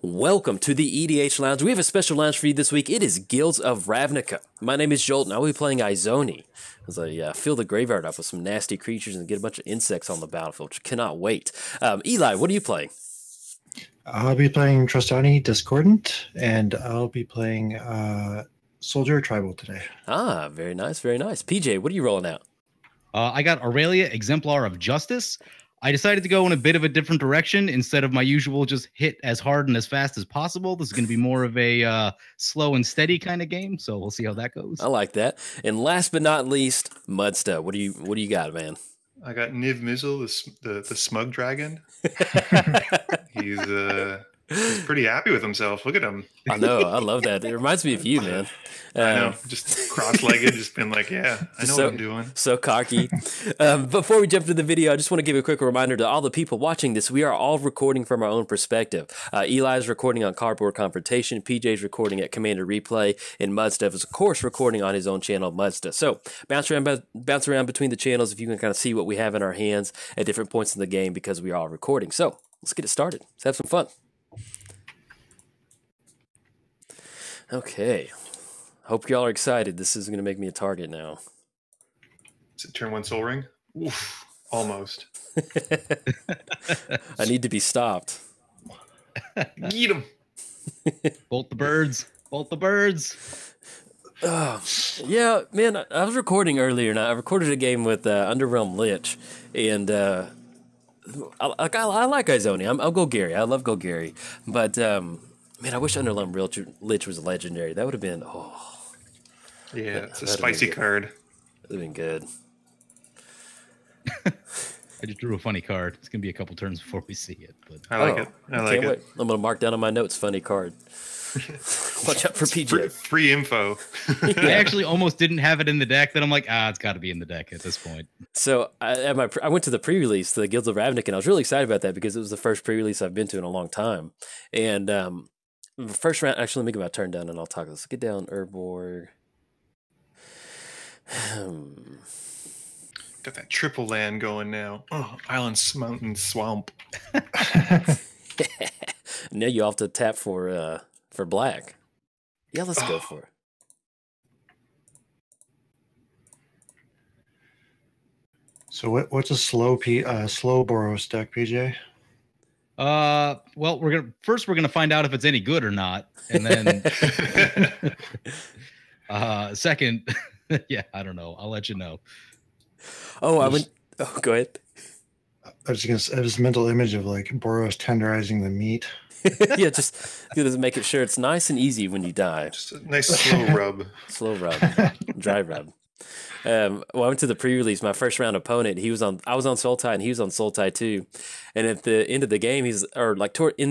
Welcome to the EDH Lounge. We have a special lounge for you this week. It is Guilds of Ravnica. My name is Jolt, and I will be playing Izoni as I fill the graveyard up with some nasty creatures and get a bunch of insects on the battlefield, which cannot wait. Eli, what are you playing? I'll be playing Trostani Discordant, and I'll be playing Soldier Tribal today. Ah, very nice, very nice. PJ, what are you rolling out? I got Aurelia, Exemplar of Justice. I decided to go in a bit of a different direction. Instead of my usual just hit as hard and as fast as possible, this is going to be more of a slow and steady kind of game, so we'll see how that goes. I like that. And last but not least, Muddstah. What do you got, man? I got Niv Mizzet, the smug dragon. He's pretty happy with himself. Look at him. I know. I love that. It reminds me of you, man. I know. Just cross-legged, just been like, yeah, I know what I'm doing. So cocky. Before we jump to the video, I just want to give a quick reminder to all the people watching this. We are all recording from our own perspective. Eli's recording on Cardboard Confrontation. PJ's recording at Commander Replay. And Muddstah is, of course, recording on his own channel, Muddstah. So bounce around between the channels if you can kind of see what we have in our hands at different points in the game because we are all recording. So let's get it started. Let's have some fun. Okay. Hope y'all are excited. This is going to make me a target now. Is it turn one Soul Ring? Oof, almost. I need to be stopped. Eat him. Bolt the birds. Bolt the birds. Yeah, man, I was recording earlier, and I recorded a game with Underrealm Lich, and I like Izoni. I'll go Gary. I love go Gary. But, man, I wish Underrealm Lich was legendary. That would have been, yeah, it's a spicy card. That would have been good. I just drew a funny card. It's going to be a couple turns before we see it. But I like it. I like it. Wait. I'm going to mark down on my notes, funny card. Watch out for PJ. Free info. I actually almost didn't have it in the deck. Then I'm like, it's got to be in the deck at this point. So I went to the pre-release, the Guilds of Ravnica, and I was really excited about that because it was the first pre-release I've been to in a long time. And the first round, actually, let me get my turn down and I'll talk. Let's get down Urborg. Got that triple land going now. Oh, Island, Mountain, Swamp. Now you have to tap for black. Yeah, let's go for it. So what's a slow Boros deck, PJ? Well, we're gonna find out if it's any good or not, and then second, yeah, I don't know. I'll let you know. Go ahead. I was just gonna have this mental image of like Boros tenderizing the meat. Yeah, just make it sure it's nice and easy when you die. Just a nice slow rub. Slow rub. Dry rub. Well, I went to the pre-release. My first round opponent, I was on Sultai and he was on Sultai too. And at the end of the game, in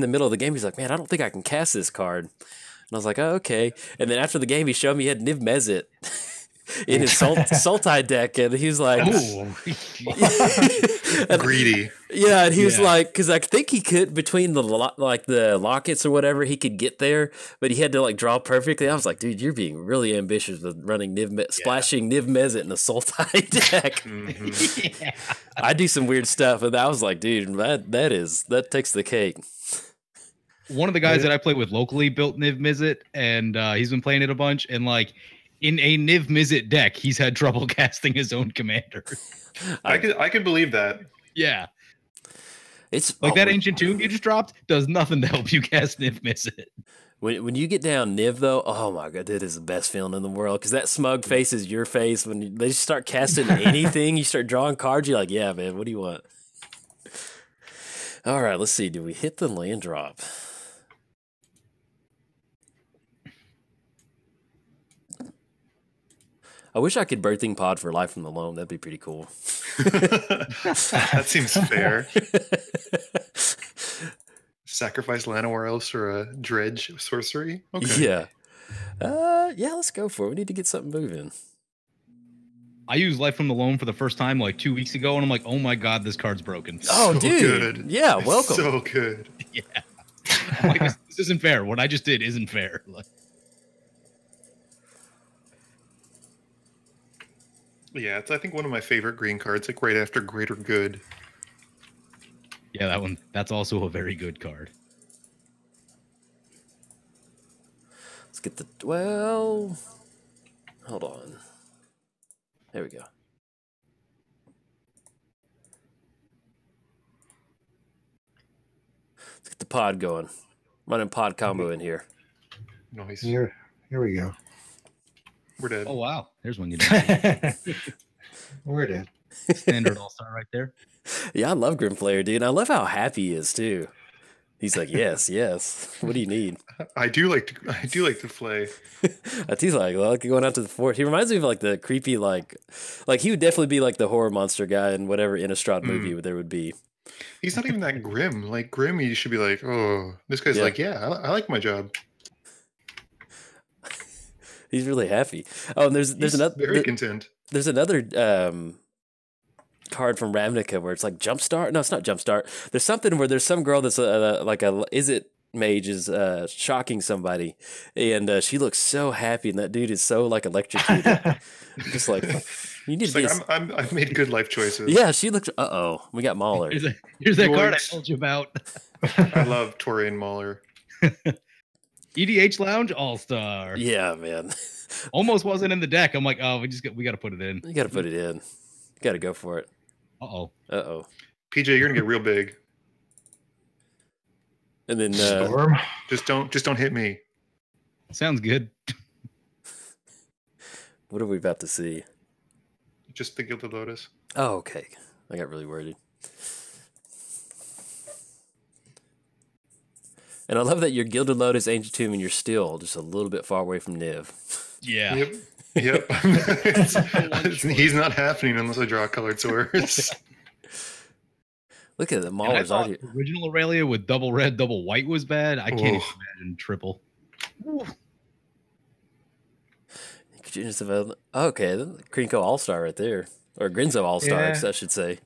the middle of the game, he's like, "Man, I don't think I can cast this card." And I was like, "Oh, okay." And then after the game, he showed me he had Niv Mizzet in his Sultai deck, and he was like, greedy. Yeah, and he was like, because I think he could between the lockets or whatever, he could get there, but he had to like draw perfectly. I was like, dude, you're being really ambitious with running splashing Niv Mizzet in the Sultai deck. Mm-hmm. Yeah. I do some weird stuff, and I was like, dude, that takes the cake. One of the guys that I play with locally built Niv Mizzet, and he's been playing it a bunch, and like in a Niv Mizzet deck, he's had trouble casting his own commander. I can believe that. Yeah. It's like that ancient tomb you just dropped does nothing to help you cast Niv Mizzet. When you get down Niv though, oh my god, that is the best feeling in the world because that smug face is your face. When they start casting anything, you start drawing cards. You're like, yeah, man, what do you want? All right, let's see. Do we hit the land drop? I wish I could birthing pod for Life from the Loam. That'd be pretty cool. That seems fair. Sacrifice Llanowar Elves for a dredge sorcery? Okay. Yeah. Yeah, let's go for it. We need to get something moving. I used Life from the Loam for the first time like 2 weeks ago, and I'm like, oh my god, this card's broken. Oh, so dude. Good. Yeah, welcome. So good. Yeah. I'm like, this isn't fair. What I just did isn't fair. Like, yeah, it's I think one of my favorite green cards, like right after Greater Good. Yeah, that one. That's also a very good card. get the, well, hold on. There we go. Let's get the pod going. Running pod combo in here. Nice. Here we go. We're dead. Oh wow, there's one you did. We're dead. Standard all-star right there. Yeah, I love Grimflayer, dude. And I love how happy he is too. He's like, yes, yes. What do you need? I do like to play. He's like, well, going out to the fort. He reminds me of like the creepy, like he would definitely be like the horror monster guy in whatever Innistrad movie there would be. He's not even that grim. Like grim, you should be like, oh, this guy's like, yeah, I like my job. He's really happy. Oh, and there's another very content. There's another card from Ravnica where it's like Jumpstart. No, it's not Jumpstart. There's something where there's some girl that's like a mage is shocking somebody, and she looks so happy, and that dude is so like electrocuted. Just like you need to. Like, I've made good life choices. Yeah, she looks. We got Mauler. Here's that card I told you about. I love Torian Mauler. EDH Lounge All-Star. Yeah, man. Almost wasn't in the deck. I'm like, oh, we got to put it in. You got to put it in. You got to go for it. Uh-oh. PJ, you're gonna get real big. And then Storm. Just don't hit me. Sounds good. What are we about to see? Just the Gilded Lotus. Oh, okay. I got really worried. And I love that you're Gilded Lotus, Ancient Tomb, and you're still just a little bit far away from Niv. Yeah. Yep. He's not happening unless I draw colored swords. Look at the Mauler's already. Original Aurelia with double red, double white was bad. I can't even imagine triple. Okay, Krinko All-Star right there. Or Grinzo All-Star, I should say.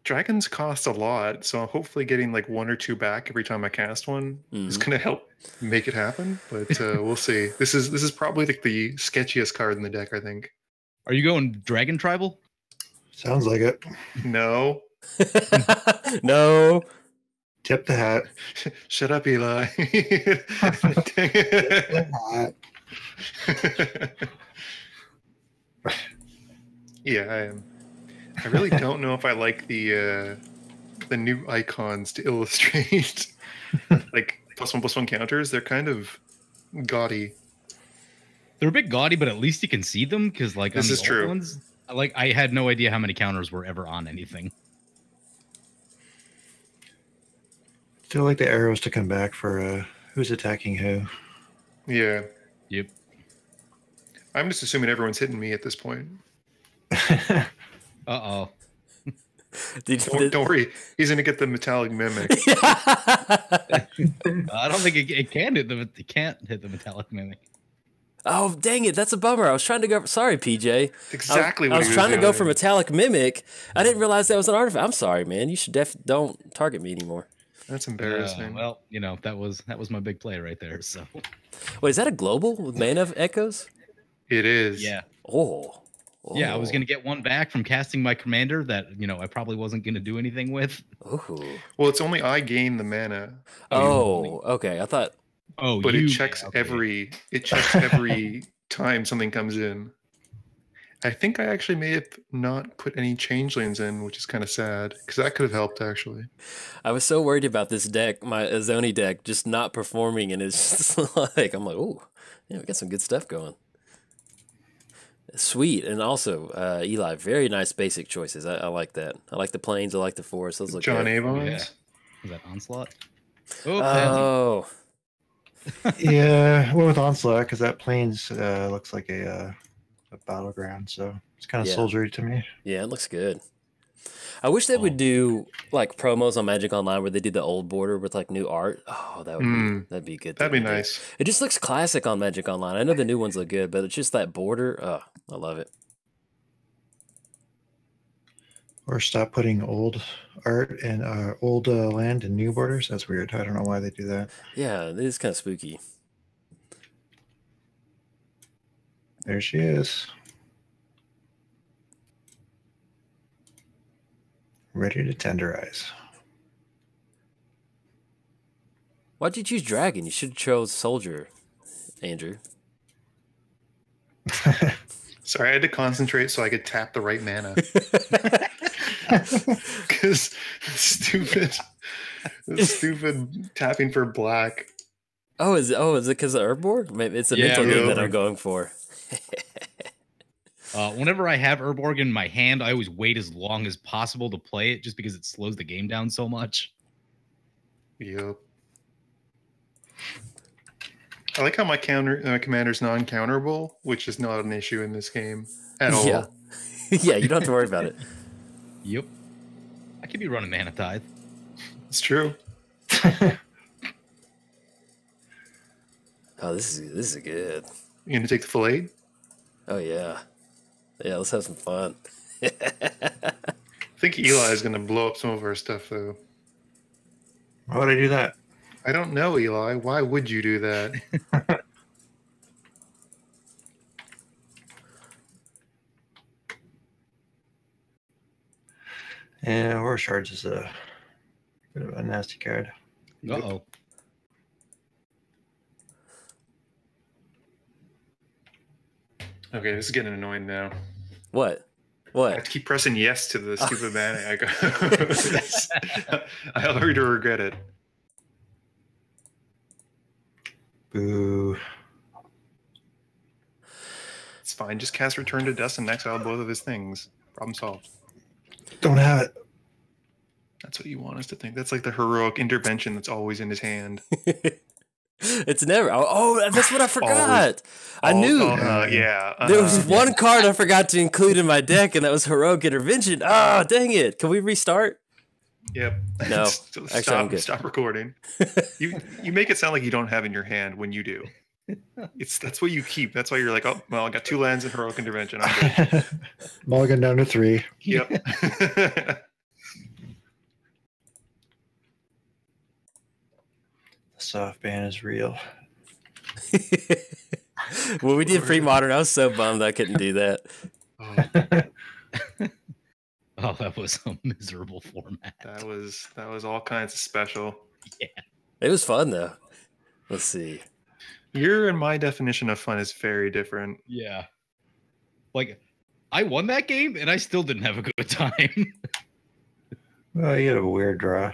Dragons cost a lot, so hopefully getting like 1 or 2 back every time I cast one is going to help make it happen. But we'll see. This is probably like the sketchiest card in the deck, I think. Are you going Dragon Tribal? Sounds like it. No. No. Tip the hat. Shut up, Eli. Yeah, I really don't know if I like the new icons to illustrate like +1/+1 counters. They're kind of gaudy. They're a bit gaudy, but at least you can see them because like this on is the true. old ones, like I had no idea how many counters were ever on anything. Feel like the arrows to come back for who's attacking who. Yeah. Yep. I'm just assuming everyone's hitting me at this point. Uh-oh. Don't worry. He's going to get the metallic mimic. I don't think it can hit it can't hit the metallic mimic. Oh, dang it. That's a bummer. I was trying to go. Sorry, PJ. Exactly what I was trying to go for metallic mimic. I didn't realize that was an artifact. I'm sorry, man. You should don't target me anymore. That's embarrassing. Well, you know, that was my big play right there. So, wait, is that a global with Mana Echoes? It is. Yeah. Oh. Yeah, I was going to get one back from casting my commander that, you know, I probably wasn't going to do anything with. Ooh. Well, it's only I gain the mana. Oh, okay. I thought. Oh, but it checks every time something comes in. I think I actually may have not put any changelings in, which is kind of sad because that could have helped actually. I was so worried about this deck, my Izoni deck, just not performing, and it's just like I'm like, oh, yeah, we got some good stuff going. Sweet, and also Eli, very nice basic choices. I like that. I like the plains. I like the forest. Those look John good. Avons. Yeah. Is that Onslaught? Oh. Yeah, well, with Onslaught, because that plains looks like a battleground, so it's kind of soldiery to me. Yeah, it looks good. I wish they would do like promos on Magic Online where they did the old border with like new art. Oh, that'd be good. That'd be nice. It just looks classic on Magic Online. I know the new ones look good, but it's just that border. Oh, I love it. Or stop putting old art and old land in new borders. That's weird. I don't know why they do that. Yeah, it is kind of spooky. There she is. Ready to tenderize. Why'd you choose dragon? You should have chose soldier. Andrew. Sorry, I had to concentrate so I could tap the right mana. Because stupid tapping for black. Oh, is it because of Urborg? Maybe it's a Yeah, mental game yeah. that I'm going for. Whenever I have Urborg in my hand, I always wait as long as possible to play it, just because it slows the game down so much. Yep. I like how my commander's non-counterable, which is not an issue in this game at all. Yeah. Yeah, you don't have to worry about it. Yep. I could be running Mana Tithe. It's true. Oh, this is good. You gonna take the fillet? Oh yeah. Yeah, let's have some fun. I think Eli is gonna blow up some of our stuff though. Why would I do that? I don't know, Eli. Why would you do that? Yeah, Horror Shards is a bit of a nasty card. Uh-oh. Okay, this is getting annoying now. What? I What? have to keep pressing yes to the stupid maniac. I already regret it. Boo. It's fine. Just cast Return to Dust and exile both of his things. Problem solved. Don't have it. That's what you want us to think. That's like the heroic intervention that's always in his hand. It's never. Oh, that's what I forgot. I knew. Yeah. There was one card I forgot to include in my deck, and that was Heroic Intervention. Oh, dang it. Can we restart? Yep. No. Actually, I'm good. Stop recording. You make it sound like you don't have in your hand when you do. That's what you keep. That's why you're like, oh, well, I got 2 lands in Heroic Intervention. I'm good. Mulligan down to 3. Yep. The soft ban is real. When we did pre-modern, I was so bummed I couldn't do that. Oh, that was a miserable format. That was all kinds of special. Yeah. It was fun, though. Let's see. Your and my definition of fun is very different. Yeah. Like, I won that game, and I still didn't have a good time. Well, you had a weird draw.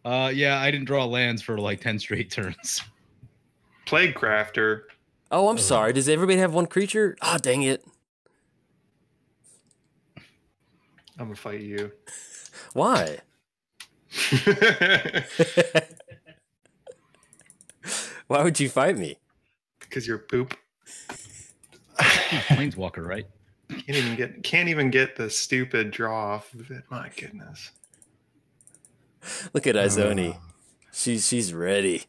Yeah, I didn't draw lands for like 10 straight turns. Plague Crafter. Oh, I'm sorry. Does everybody have one creature? Ah, dang it. I'm gonna fight you. Why? Why would you fight me? Because you're poop. Planeswalker, right? Can't even get the stupid draw off of it. My goodness. Look at Izoni. She's ready.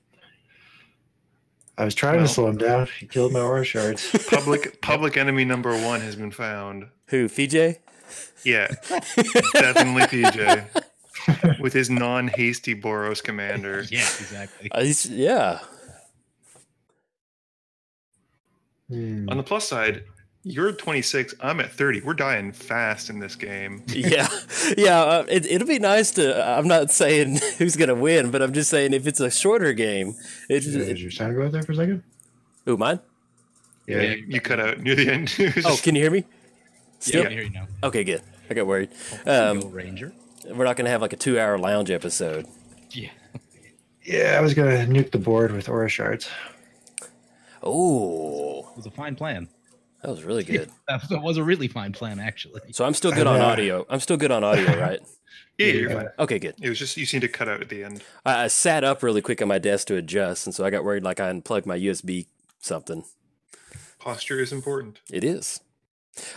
I was trying to slow him down. He killed my Aura Shards. Public enemy number 1 has been found. Who, PJ? Yeah, definitely PJ. With his non-hasty Boros commander. Yeah, exactly. Yeah. On the plus side, you're at 26, I'm at 30. We're dying fast in this game. Yeah. Yeah. It'll be nice to. I'm not saying who's going to win, but I'm just saying if it's a shorter game. Did your sound go out there for a second? Ooh, mine? Yeah, you cut out near the end. Oh, can you hear me? Still? Yeah, I can hear you now. Okay, good. I got worried. Ranger. We're not going to have like a 2-hour lounge episode. Yeah. Yeah, I was going to nuke the board with Aura Shards. Oh. It was a fine plan. That was really good. That was a really fine plan, actually. So I'm still good on audio. I'm still good on audio, right? Yeah, you're fine. Okay, good. It was just you seemed to cut out at the end. I sat up really quick on my desk to adjust, and so I got worried like I unplugged my USB something. Posture is important. It is.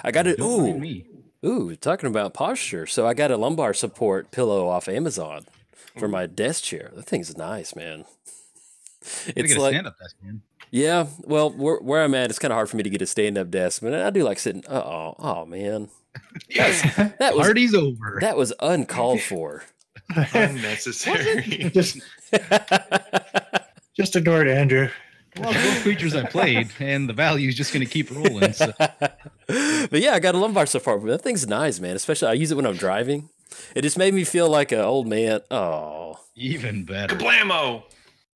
I got it. Don't mind me. Ooh, talking about posture. So I got a lumbar support pillow off Amazon for my desk chair. That thing's nice, man. It's like a stand-up desk, man. Yeah, well, where I'm at, it's kind of hard for me to get a stand-up desk, but I do like sitting. Oh man, that was Party's over. That was uncalled for. Unnecessary. Just ignore it, Andrew. Well, both creatures I played, and the value is just going to keep rolling. So. But yeah, I got a lumbar support. That thing's nice, man. Especially I use it when I'm driving. It just made me feel like an old man. Oh, Even better. Kablamo!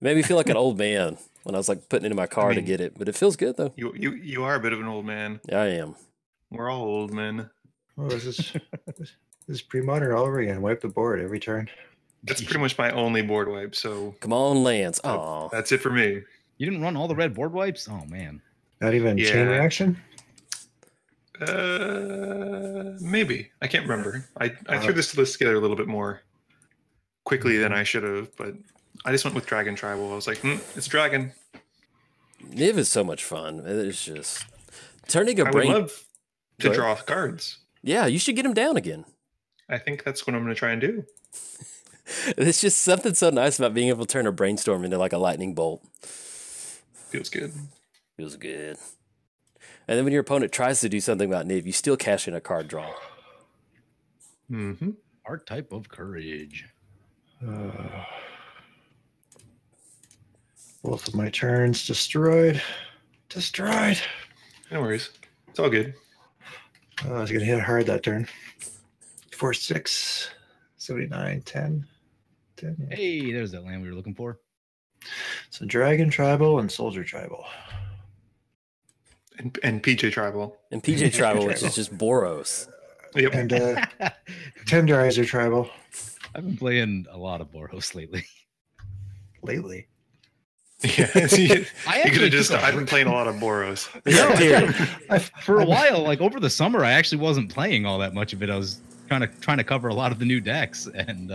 Made me feel like an old man. when I was like putting it in my car to get it, but it feels good though. You are a bit of an old man. Yeah, I am. We're all old men. Oh, this is pre-modern all over again. Wipe the board every turn. That's pretty much my only board wipe. So Come on, Lance. Oh, that's it for me. You didn't run all the red board wipes? Oh man. Not even chain reaction. Maybe I can't remember. I threw this list together a little bit more quickly than I should have, but I just went with Dragon Tribal. I was like, it's Dragon. Niv is so much fun. It's just turning a I brain. would love to draw cards. Yeah, you should get him down again. I think that's what I'm going to try and do. It's just something so nice about being able to turn a brainstorm into like a lightning bolt. Feels good. Feels good. And then when your opponent tries to do something about Niv, you still cash in a card draw. Mm-hmm. Archetype of Courage. Both of my turns destroyed. Destroyed. No worries. It's all good. I was going to hit hard that turn. 4, 6, 79, 10. 10 yeah. Hey, there's that land we were looking for. So Dragon Tribal and Soldier Tribal. And PJ Tribal. And PJ Tribal, which is just Boros. Yep. And Tenderizer Tribal. I've been playing a lot of Boros lately. Lately. Yeah, I've been playing a lot of Boros. For a while, like over the summer, I actually wasn't playing all that much of it. I was trying to cover a lot of the new decks and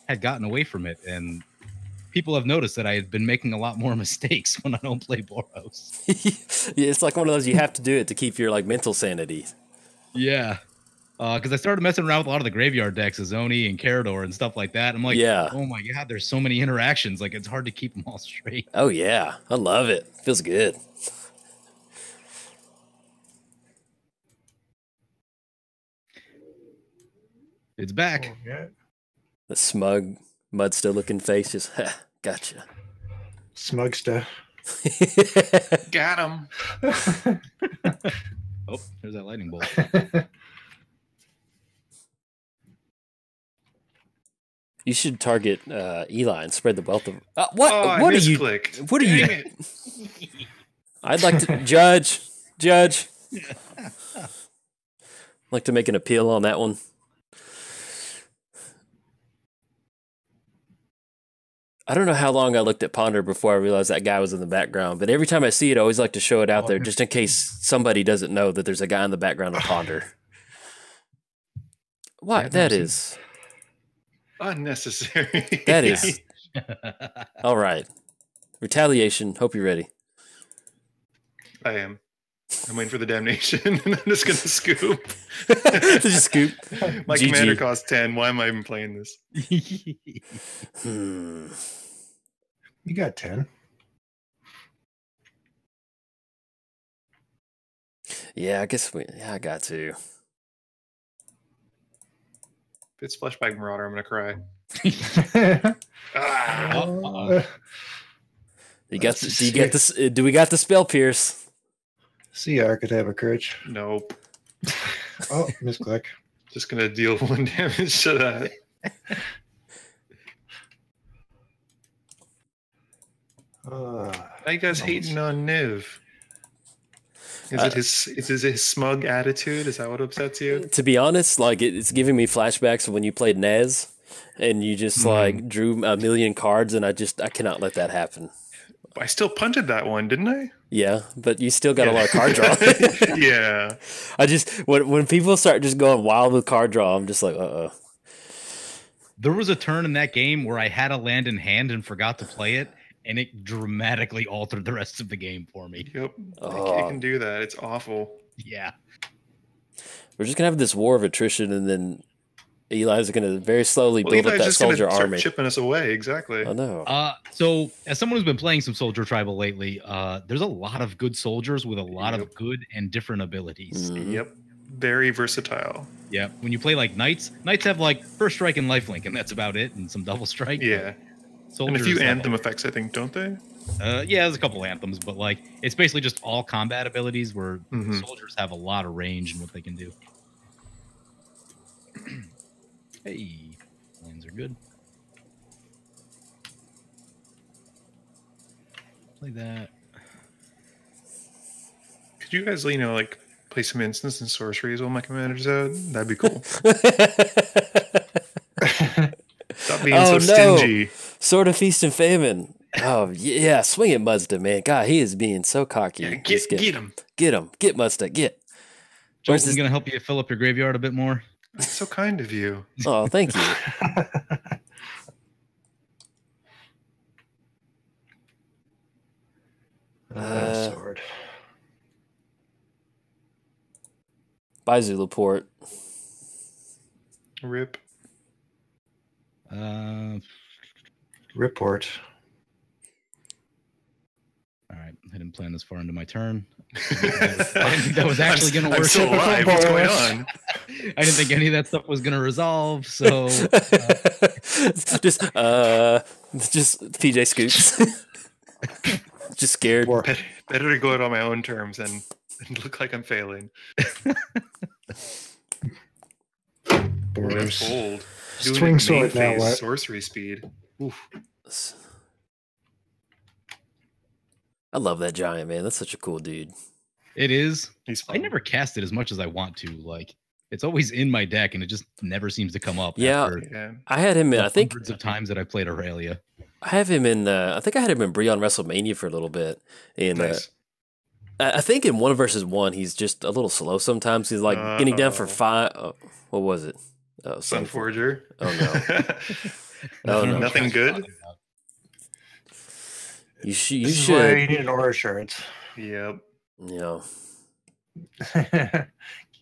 had gotten away from it. And people have noticed that I had been making a lot more mistakes when I don't play Boros. Yeah, it's like one of those you have to do it to keep your like mental sanity. Yeah. Because I started messing around with a lot of the graveyard decks, Izoni and Carador and stuff like that. I'm like, oh my god, there's so many interactions. Like it's hard to keep them all straight. Oh yeah, I love it. Feels good. It's back. Oh, yeah. The smug, Muddstah looking face just gotcha. SMUGSTAH. Got him. Oh, there's that lightning bolt. You should target Eli and spread the wealth of. What? Oh, what I are you? misclicked. What are Dang you? it. I'd like to judge. I'd like to make an appeal on that one. I don't know how long I looked at Ponder before I realized that guy was in the background, but every time I see it, I always like to show it out there just in case somebody doesn't know that there's a guy in the background of Ponder. What? That is unnecessary. That is. All right. Retaliation. Hope you're ready. I am. I'm waiting for the damnation, and I'm just going to scoop. Just scoop. My GG. commander costs 10. Why am I even playing this? You got 10. Yeah, I guess I got to. If it's Fleshbag Marauder, I'm going to cry. You got the, do you get this? Do we got the spell pierce? See Archetype of Courage. Nope. Oh, misclick. Just going to deal 1 damage to that. Why you guys hating on Niv? Is it his smug attitude? Is that what upsets you? To be honest, like it's giving me flashbacks of when you played Nez, and you just like drew a million cards, and I cannot let that happen. I still punted that one, didn't I? Yeah, but you still got a lot of card draw. Yeah. I just when people start just going wild with card draw, I'm just like, There was a turn in that game where I had a land in hand and forgot to play it, and it dramatically altered the rest of the game for me. Yep. It can do that. It's awful. Yeah. We're just gonna have this war of attrition, and then Eli's gonna very slowly build up that soldier army. Chipping us away, exactly. I know. So as someone who's been playing some Soldier Tribal lately, there's a lot of good soldiers with a lot of good and different abilities. Yep. Very versatile. Yeah. When you play like Knights have like first strike and lifelink, and that's about it, and some double strike. Yeah. And a few anthem effects, I think, don't they? Yeah, there's a couple anthems, but like it's basically just all combat abilities where soldiers have a lot of range in what they can do. Hey, lands are good. play that. Could you guys, like play some instants and sorceries while my commander's out? That'd be cool. Stop being so stingy. Sword of Feast and Famine. Oh, yeah. Swing it, Muddstah, man. God, he is being so cocky. Yeah, get him. Get him. Get Muddstah. Get. Jolt is going to help you fill up your graveyard a bit more. That's so kind of you. Oh, thank you. Sword. Bye, Zulaport. Rip. Report. All right, I didn't plan this far into my turn. I didn't think that was actually going to work. I'm still alive. What's going on? I didn't think any of that stuff was going to resolve. So just PJ scoops. Just scared. Better to go out on my own terms and look like I'm failing. Boris. Bold. Swing sword now. What? Sorcery speed. Oof. I love that giant, man. That's such a cool dude. it is. He's fun. I never cast it as much as I want to. Like, it's always in my deck, and it just never seems to come up. Yeah, after I had him in. I think hundreds of times that I played Aurelia. I have him in. I think I had him in Bree on WrestleMania for a little bit. And Nice. I think in 1v1, he's just a little slow sometimes. He's like getting down for 5. What was it? Oh, Sunforger. Oh no. Oh no. Nothing good. You This is should. why you need an aura shard. Yep. You know.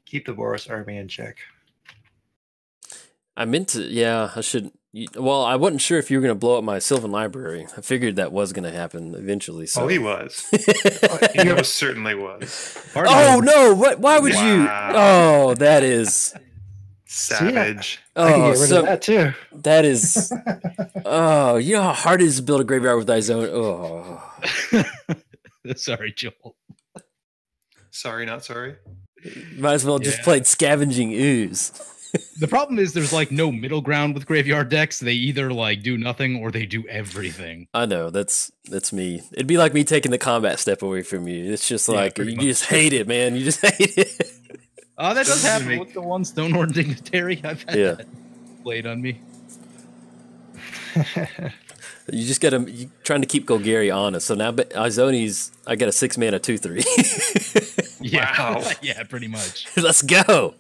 Keep the Boris army in check. I meant to. Yeah, I should. Well, I wasn't sure if you were going to blow up my Sylvan Library. I figured that was going to happen eventually. So. Oh, he was. He most certainly was. Oh no! What? Why would you? Wow. Oh, that is Savage. I can oh get rid so of that too. that is oh you know how hard it is to build a graveyard with Izoni. Oh, Sorry, Joel. Sorry, not sorry. might as well just Yeah. played Scavenging Ooze. The problem is there's like no middle ground with graveyard decks. They either like do nothing or they do everything. I know that's me. It'd be like me taking the combat step away from you. It's just Yeah, like pretty you much. just hate it, man. You just hate it. Oh, that does Doesn't happen make- with the one Stonehorn Dignitary I've had Yeah. that played on me. You just gotta you trying to keep Golgari honest. So now Izoni's I got a 6-mana 2/3. Yeah, Wow. yeah, pretty much. Let's go.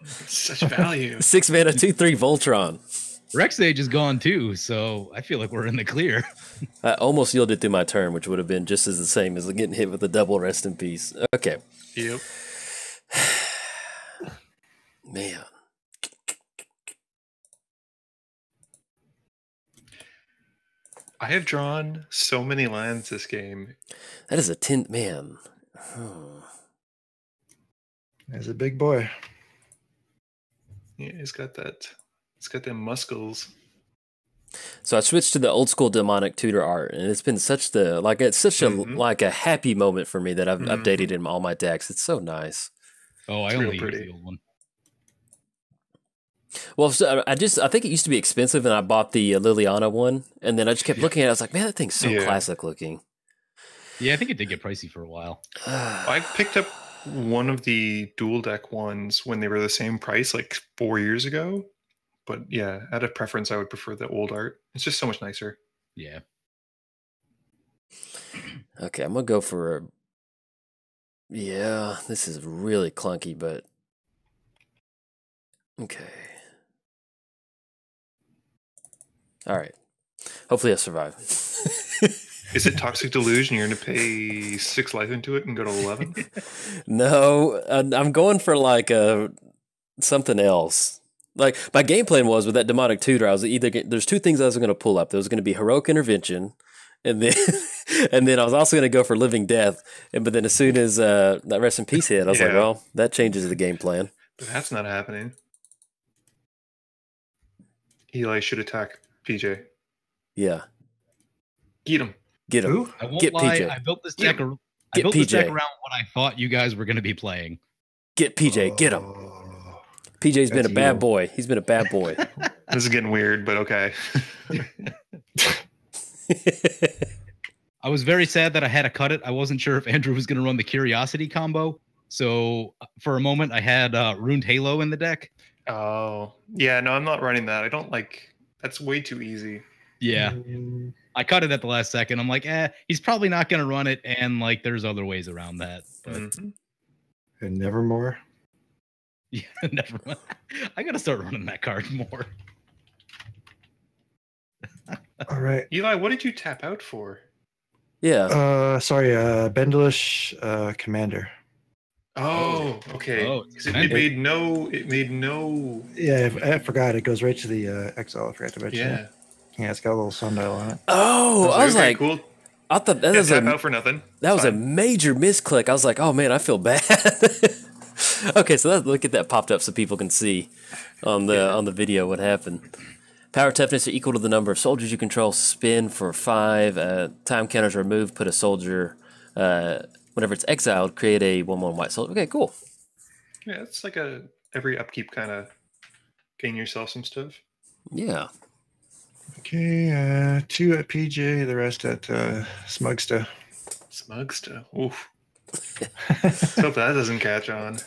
Such value. 6-mana 2/3 Voltron. Rex Age is gone too, so I feel like we're in the clear. I almost yielded through my turn, which would have been just as the same as getting hit with a double rest in peace. Okay. Yep. Man. I have drawn so many lands this game. That is a 10 man. Oh. There's a big boy. Yeah, he's got that. He's got them muscles. So I switched to the old school demonic tutor art, and it's been such Mhm. a happy moment for me that I've Mhm. updated in all my decks. It's so nice. Oh, I It's real only use pretty. the old one. Well, so I think it used to be expensive, and I bought the Liliana one, and then I just kept looking at it. I was like, man, that thing's so Yeah. classic looking. Yeah, I think it did get pricey for a while. I picked up one of the dual deck ones when they were the same price, like 4 years ago. But yeah, out of preference, I would prefer the old art. It's just so much nicer. Yeah. Okay, I'm gonna go for a. Yeah, this is really clunky, but okay. All right. Hopefully, I survive. Is it Toxic Deluge and you're going to pay 6 life into it and go to 11? No, I'm going for like something else. Like my game plan was with that demonic tutor, I was there's two things I was going to pull up. There was going to be heroic intervention, and then and then I was also going to go for living death. But then as soon as that rest in peace hit, I was like, Yeah. well, that changes the game plan. But that's not happening. Eli should attack PJ. Yeah, Get him. get him. Who? I won't Get lie, PJ. I built this Get deck. I Get built this deck PJ. around what I thought you guys were going to be playing. Get PJ. Get him. Oh. PJ's been a That's bad you. boy. He's been a bad boy. This is getting weird, but okay. I was very sad that I had to cut it. I wasn't sure if Andrew was going to run the Curiosity combo. So for a moment, I had Ruined Halo in the deck. Oh, yeah, no, I'm not running that. I don't like, that's way too easy. Yeah. I cut it at the last second. I'm like, he's probably not going to run it. And like, there's other ways around that. But And Nevermore. yeah, never mind. I got to start running that card more. All right. Eli, what did you tap out for? Yeah. Sorry, Bendelish Commander. Oh, okay. Oh, It made no. Yeah, I forgot. It goes right to the Exile. I forgot to mention Yeah. it. Yeah, it's got a little sundial on it. Oh, I was okay, like, cool. I thought that was Tap out for nothing. that was a Fine. major misclick. I was like, oh man, I feel bad. Okay, so look at that popped up so people can see on the video what happened. Power toughness are equal to the number of soldiers you control. Spin for 5. Time counters removed. Put a soldier. Whenever it's exiled, create a 1/1 white soldier. Okay, cool. Yeah, it's like a every upkeep kind of gain yourself some stuff. Yeah. Okay, 2 at PJ, the rest at SMUGSTAH. SMUGSTAH. Oof. Let's hope that doesn't catch on.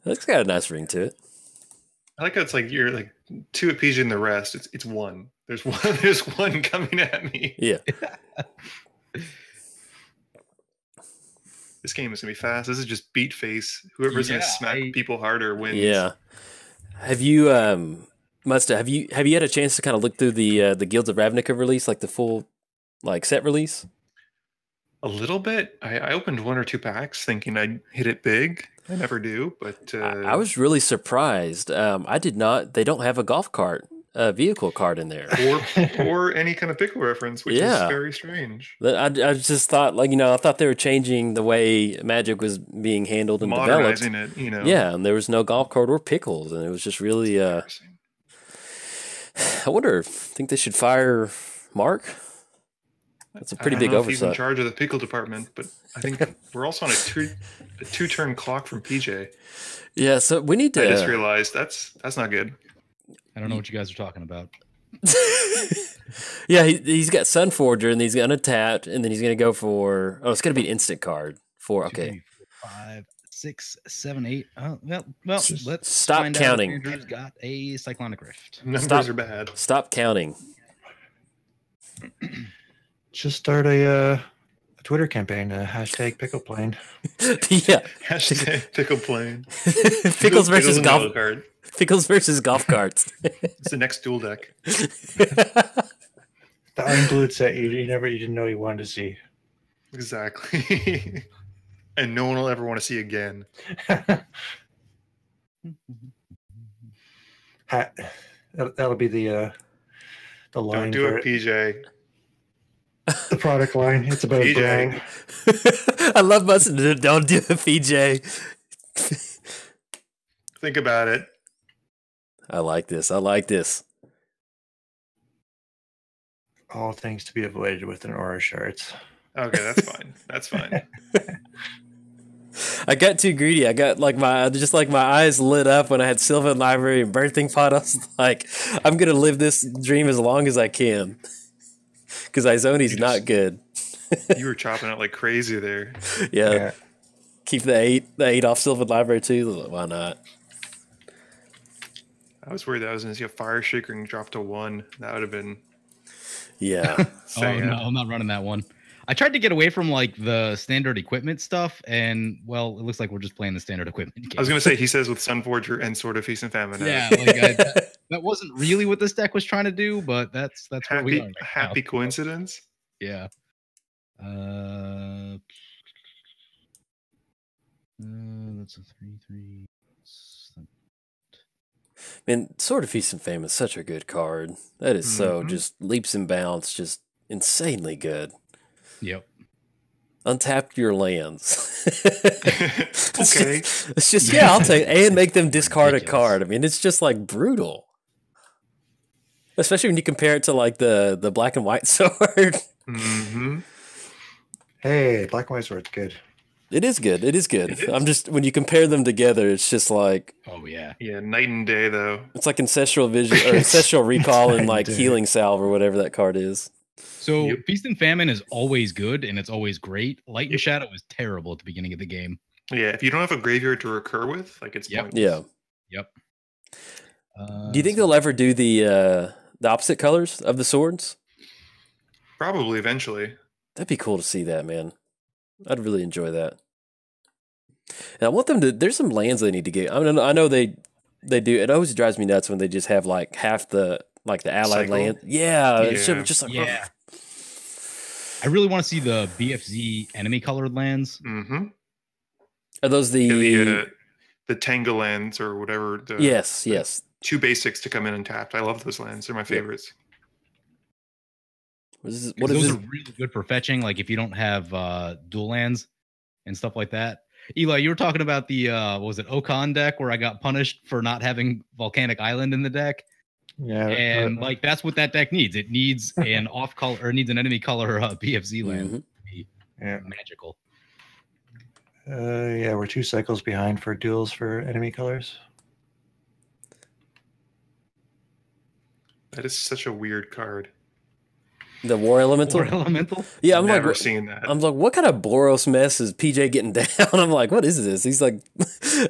That's got a nice ring to it. I like how it's like you're like 2 at PG and the rest. It's 1. There's one. There's one coming at me. Yeah. This game is gonna be fast. This is just beat face. Whoever's gonna smack people harder wins. Yeah. Have you Muddstah, have you had a chance to kind of look through the Guilds of Ravnica release, like the full like set release? A little bit. I opened 1 or 2 packs thinking I'd hit it big. I never do, but I was really surprised. I did not. They don't have a golf cart, vehicle card in there, or any kind of pickle reference, which is very strange. I just thought, like, I thought they were changing the way Magic was being handled and modernizing developed. it, Yeah, and there was no golf cart or pickles, and it was just really. I wonder. Think they should fire Mark? That's a pretty big oversight. He's in charge of the pickle department, but I think we're also on a 2-turn clock from PJ. Yeah, so we need to. I just realized that's not good. I don't know what you guys are talking about. Yeah, he's got Sunforger, and he's got untapped, and then he's going to go for. Oh, it's going to be an instant card. 4. Okay. 2, 3, 4, 5, 6, 7, 8. Well, let's stop find counting. Out if Andrew's got a Cyclonic Rift. Numbers are bad. Stop counting. Just start a Twitter campaign, hashtag pickle plane. Yeah. Hashtag pickle plane. Pickles versus golf. Card. Pickles versus golf carts. It's the next duel deck. The unglued set you didn't know you wanted to see. Exactly. And no one will ever want to see again. That'll be the line. Don't do for it, PJ. The product line. It's about a brand. I love Muddstah. Don't do it, PJ. Think about it. I like this. All things to be avoided with an aura shards. Okay, that's fine. That's fine. I got too greedy. I got my eyes lit up when I had Sylvan Library and Birthing Pot. I was like, I'm gonna live this dream as long as I can. Because Izoni's not good. You were chopping out like crazy there. Yeah. Keep the 8 off Sylvan Library too. Why not? I was worried that I was going to see a Fire Shaker and drop to 1. That would have been. Yeah. Oh no, I'm not running that one. I tried to get away from like the standard equipment stuff, and well, it looks like we're just playing the standard equipment game. I was going to say, he says with Sunforger and Sword of Feast and Famine. Yeah, that wasn't really what this deck was trying to do, but that's where we are. Right happy now. coincidence. Yeah. That's a 3/3. Man, Sword of Feast and Famine is such a good card. That is so just leaps and bounds, just insanely good. Yep. Untap your lands. Okay. It's just I'll take and make them discard a card. I mean, it's just like brutal. Especially when you compare it to like the black and white sword. Mm-hmm. Hey, black and white sword's good. It is good. It is good. I'm just when you compare them together, it's just like Oh yeah. Yeah, night and day though. it's like ancestral vision or ancestral recall and like Dude. healing salve or whatever that card is. So Yep. Feast and Famine is always good and it's always great. Light and Shadow is terrible at the beginning of the game. Yeah, if you don't have a graveyard to recur with, like it's Yep. pointless. Yeah. Yep. Do you think they'll ever do the opposite colors of the swords? Probably eventually. That'd be cool to see that, man. I'd really enjoy that. And I want them to. There's some lands they need to get. I know they do. It always drives me nuts when they just have like half the allied Cycle? land. Yeah, it's Yeah. just like Yeah. I really want to see the BFZ enemy colored lands. Mm-hmm. Are those the? The Tangle lands or whatever. Yes, yes. 2 basics to come in untapped. I love those lands. They're my favorites. What is Those this? are really good for fetching, like if you don't have dual lands and stuff like that. Eli, you were talking about the what was it, Okan deck where I got punished for not having Volcanic Island in the deck. Yeah, And like that's what that deck needs. It needs an off color or it needs an enemy color BFZ land Mhm. to be yeah, magical. yeah. We're 2 cycles behind for duels for enemy colors. That is such a weird card. The War Elemental. Or elemental. Yeah, I'm Never like, seen that. I'm like, what kind of Boros mess is PJ getting down? I'm like, what is this? He's like,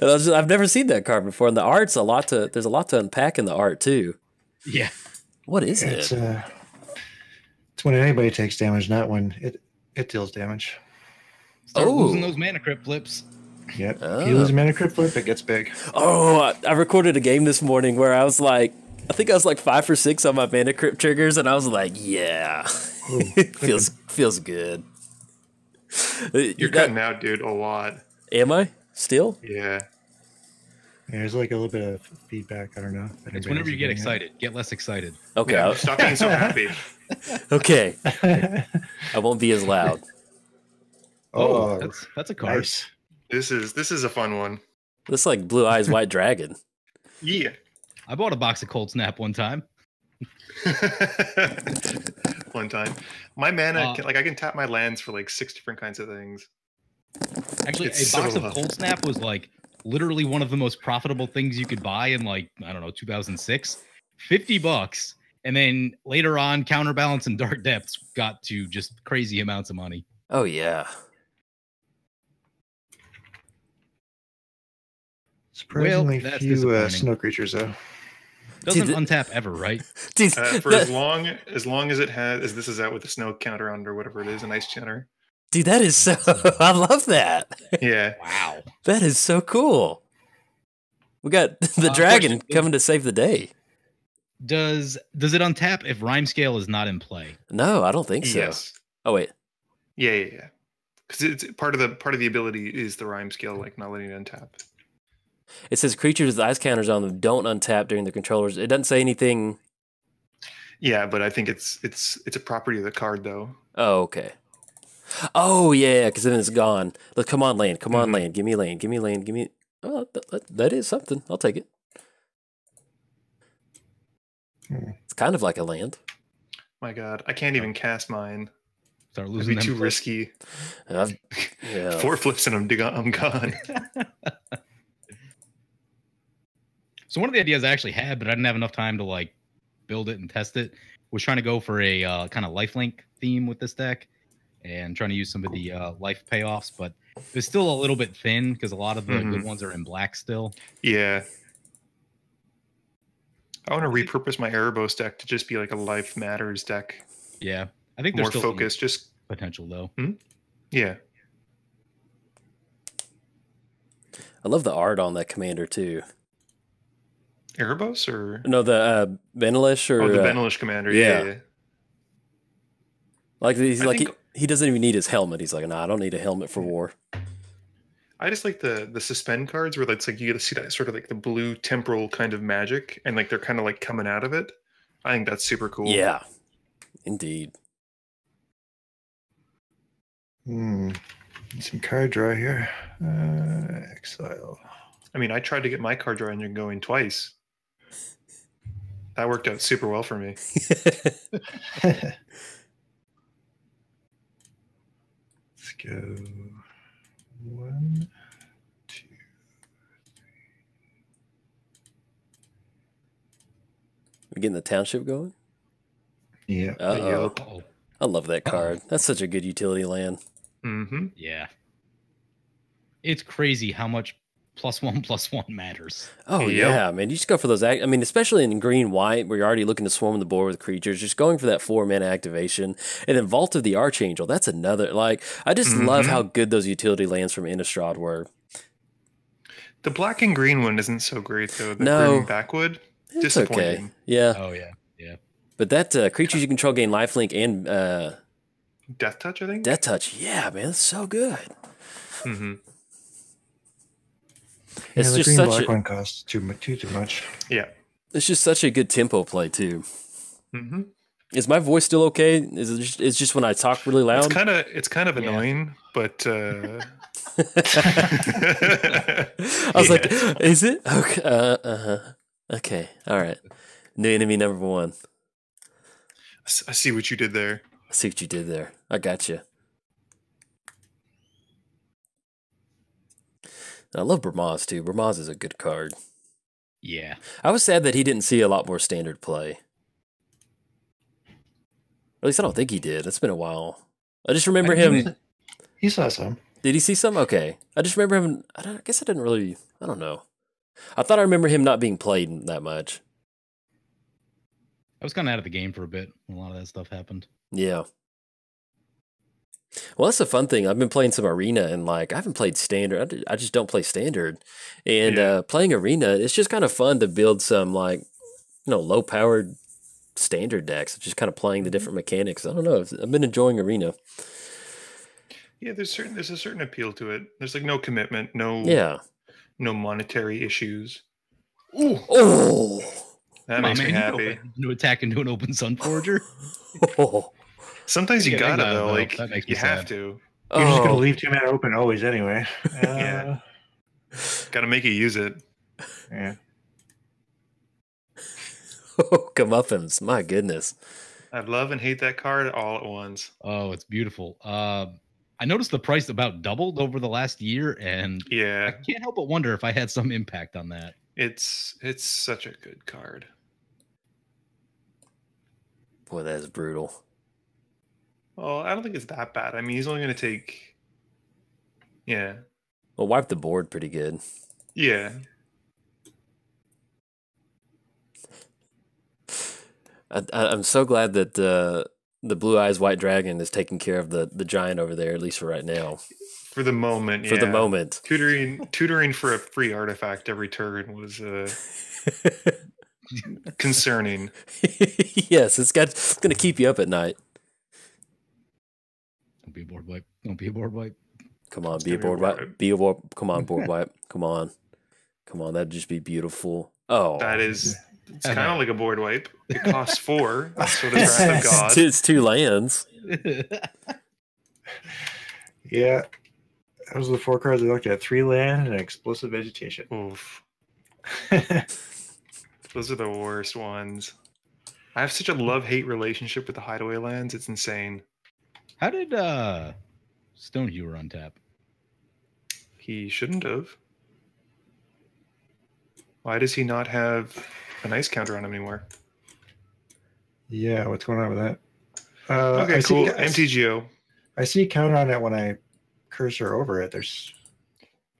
I've never seen that card before, and the art's there's a lot to unpack in the art too. Yeah. What is It's it? it's when anybody takes damage, not when it deals damage. Start losing Oh. those mana crypt flips. Yep. Oh. If you lose a mana crypt flip, it gets big. Oh, I recorded a game this morning where I was like, I think I was like 5 for 6 on my mana crypt triggers, and I was like, yeah, Ooh, feels good. You're cutting out, dude, a lot. Am I still? Yeah. There's like a little bit of feedback. I don't know. if It's anybody whenever else you get is excited. Get less excited. Okay, Yeah, stop being so happy. okay, getting it. I won't be as loud. Oh, That's a card. nice. This is a fun one. It's like Blue Eyes White Dragon. Yeah. I bought a box of Cold Snap one time. One time. My mana, Uh, I can tap my lands for like 6 different kinds of things. Actually, It's a box so of low. Cold Snap was like literally one of the most profitable things you could buy in like, I don't know, 2006. $50. And then later on, Counterbalance and Dark Depths got to just crazy amounts of money. Oh yeah. Surprisingly that's few disappointing. snow creatures though. Doesn't Dude, untap ever, right? Dude, For that, as long as it has, as this is out with the snow counter on or whatever it is, an ice counter. dude, that is so. I love that. Yeah. Wow. That is so cool. We got the dragon question. coming to save the day. Does it untap if Rhyme Scale is not in play? No, I don't think so. Yes. Oh wait. Yeah. Because it's part of the ability is the rhyme skill, like not letting it untap. It says creatures with ice counters on them don't untap during the controllers. It doesn't say anything. Yeah, but I think it's a property of the card though. Oh, okay. Oh yeah, because then it's gone. Look, come on, land. Come on, Mhm. land. Give me land. Give me land. Give me. Oh, that is something. I'll take it. It's kind of like a land. My God, I can't even cast mine. Start It'd losing be them too flips. risky. Yeah. 4 flips and I'm gone. So one of the ideas I actually had, but I didn't have enough time to like build it and test it, was trying to go for a kind of lifelink theme with this deck and trying to use some of the life payoffs, but it's still a little bit thin because a lot of the good ones are in black still. Yeah. I want to repurpose my Erebos deck to just be like a Life Matters deck. Yeah, I think there's More still focused. Just potential though. yeah. I love the art on that commander too. Erebos or No, the Benelish or the Benelish commander. yeah. Yeah. like he's I like think- he doesn't even need his helmet. He's like, nah, I don't need a helmet for war. I just like the suspend cards where it's like you get to see that sort of like the blue temporal kind of magic and like they're kind of like coming out of it. I think that's super cool. Yeah, indeed. Some card draw here. Exile. I mean, I tried to get my card draw engine going twice. That worked out super well for me. Let's go. 1, 2. We getting the township going? Yeah. Uh-oh. Yep. Uh-oh. I love that card. That's such a good utility land. Mm-hmm. Yeah. It's crazy how much +1/+1 matters. Oh, Yep. yeah, man. You just go for those. I mean, especially in green-white, where you're already looking to swarm the board with creatures, just going for that 4-mana activation. And then Vault of the Archangel, that's another. Like, I just love how good those utility lands from Innistrad were. The black and green one isn't so great, though. The No. Grim Backwood, It's disappointing. okay. Yeah. Oh, yeah. Yeah. But that creatures you control gain lifelink and Death Touch, I think? Death Touch. Yeah, man, that's so good. Mm-hmm. Yeah, It's the just green such black a, one costs too much. Yeah. it's just such a good tempo play too. Mm-hmm. Is my voice still okay? Is it just, it's just when I talk really loud? It's kind of annoying, but I was like, is it? Okay. Okay. All right. New enemy number 1. I see what you did there. I see what you did there. I got you. I love Bermaz too. Bermaz is a good card. Yeah. I was sad that he didn't see a lot more standard play. At least I don't think he did. It's been a while. I just remember him. He saw some. Did he see some? Okay. I just remember him. I guess I didn't really. I don't know. I thought I remember him not being played that much. I was kind of out of the game for a bit when a lot of that stuff happened. Yeah. Well, that's the fun thing. I've been playing some arena, and like I haven't played standard. I just don't play standard. And playing arena, it's just kind of fun to build some like low powered standard decks. Just kind of playing the different mechanics. I don't know. I've been enjoying arena. Yeah, there's a certain appeal to it. There's like no commitment, no monetary issues. Ooh. Oh. That makes me happy. To attack into an open Sun Forger. Oh. Sometimes you gotta though. Like that makes me you have sad. to. You're just gonna leave 2 mana open always anyway. Yeah. Gotta make you use it. Yeah. Oh, comeuppance. My goodness. I love and hate that card all at once. Oh, it's beautiful. I noticed the price about doubled over the last year, and I Yeah, can't help but wonder if I had some impact on that. it's such a good card. Boy, that is brutal. Well, I don't think it's that bad. I mean, he's only gonna take. Yeah. Well, wipe the board pretty good. Yeah. I'm so glad that the Blue Eyes White Dragon is taking care of the giant over there, at least for right now. For the moment. For the yeah. moment. Tutoring for a free artifact every turn was concerning. Yes, it's going to keep you up at night. Don't be a board wipe. Don't be a board wipe. Come on, be a board wipe. Be a board. Come on, board wipe. Come on. Come on, that'd just be beautiful. Oh. That is. It's kind of like a board wipe. It costs 4. So does Wrath of God. It's 2 lands. Yeah. Those are the 4 cards I looked at. 3 land and explosive vegetation. Oof. Those are the worst ones. I have such a love-hate relationship with the hideaway lands. It's insane. How did Stonehewer untap? He shouldn't have. Why does he not have an ice counter on him anymore? Yeah, what's going on with that? Okay, cool. MTGO. I see counter on it when I cursor over it. There's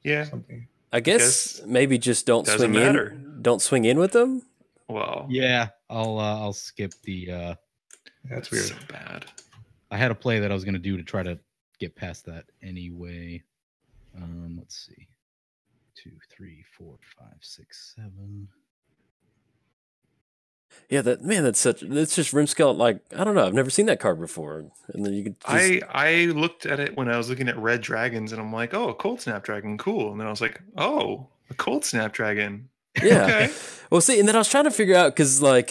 something. I guess maybe just don't doesn't swing matter. in. Don't swing in with them. Well, Yeah, I'll skip the. That's weird. so bad. I had a play that I was going to do to try to get past that anyway. Let's see. 2, 3, 4, 5, 6, 7. Yeah, that's just Rimscale. Like, I don't know. I've never seen that card before. And then you could just, I looked at it when I was looking at red dragons, and I'm like, oh, a cold snapdragon, cool. And then I was like, oh, a cold snapdragon. yeah. Okay. Well, see, and then I was trying to figure out because like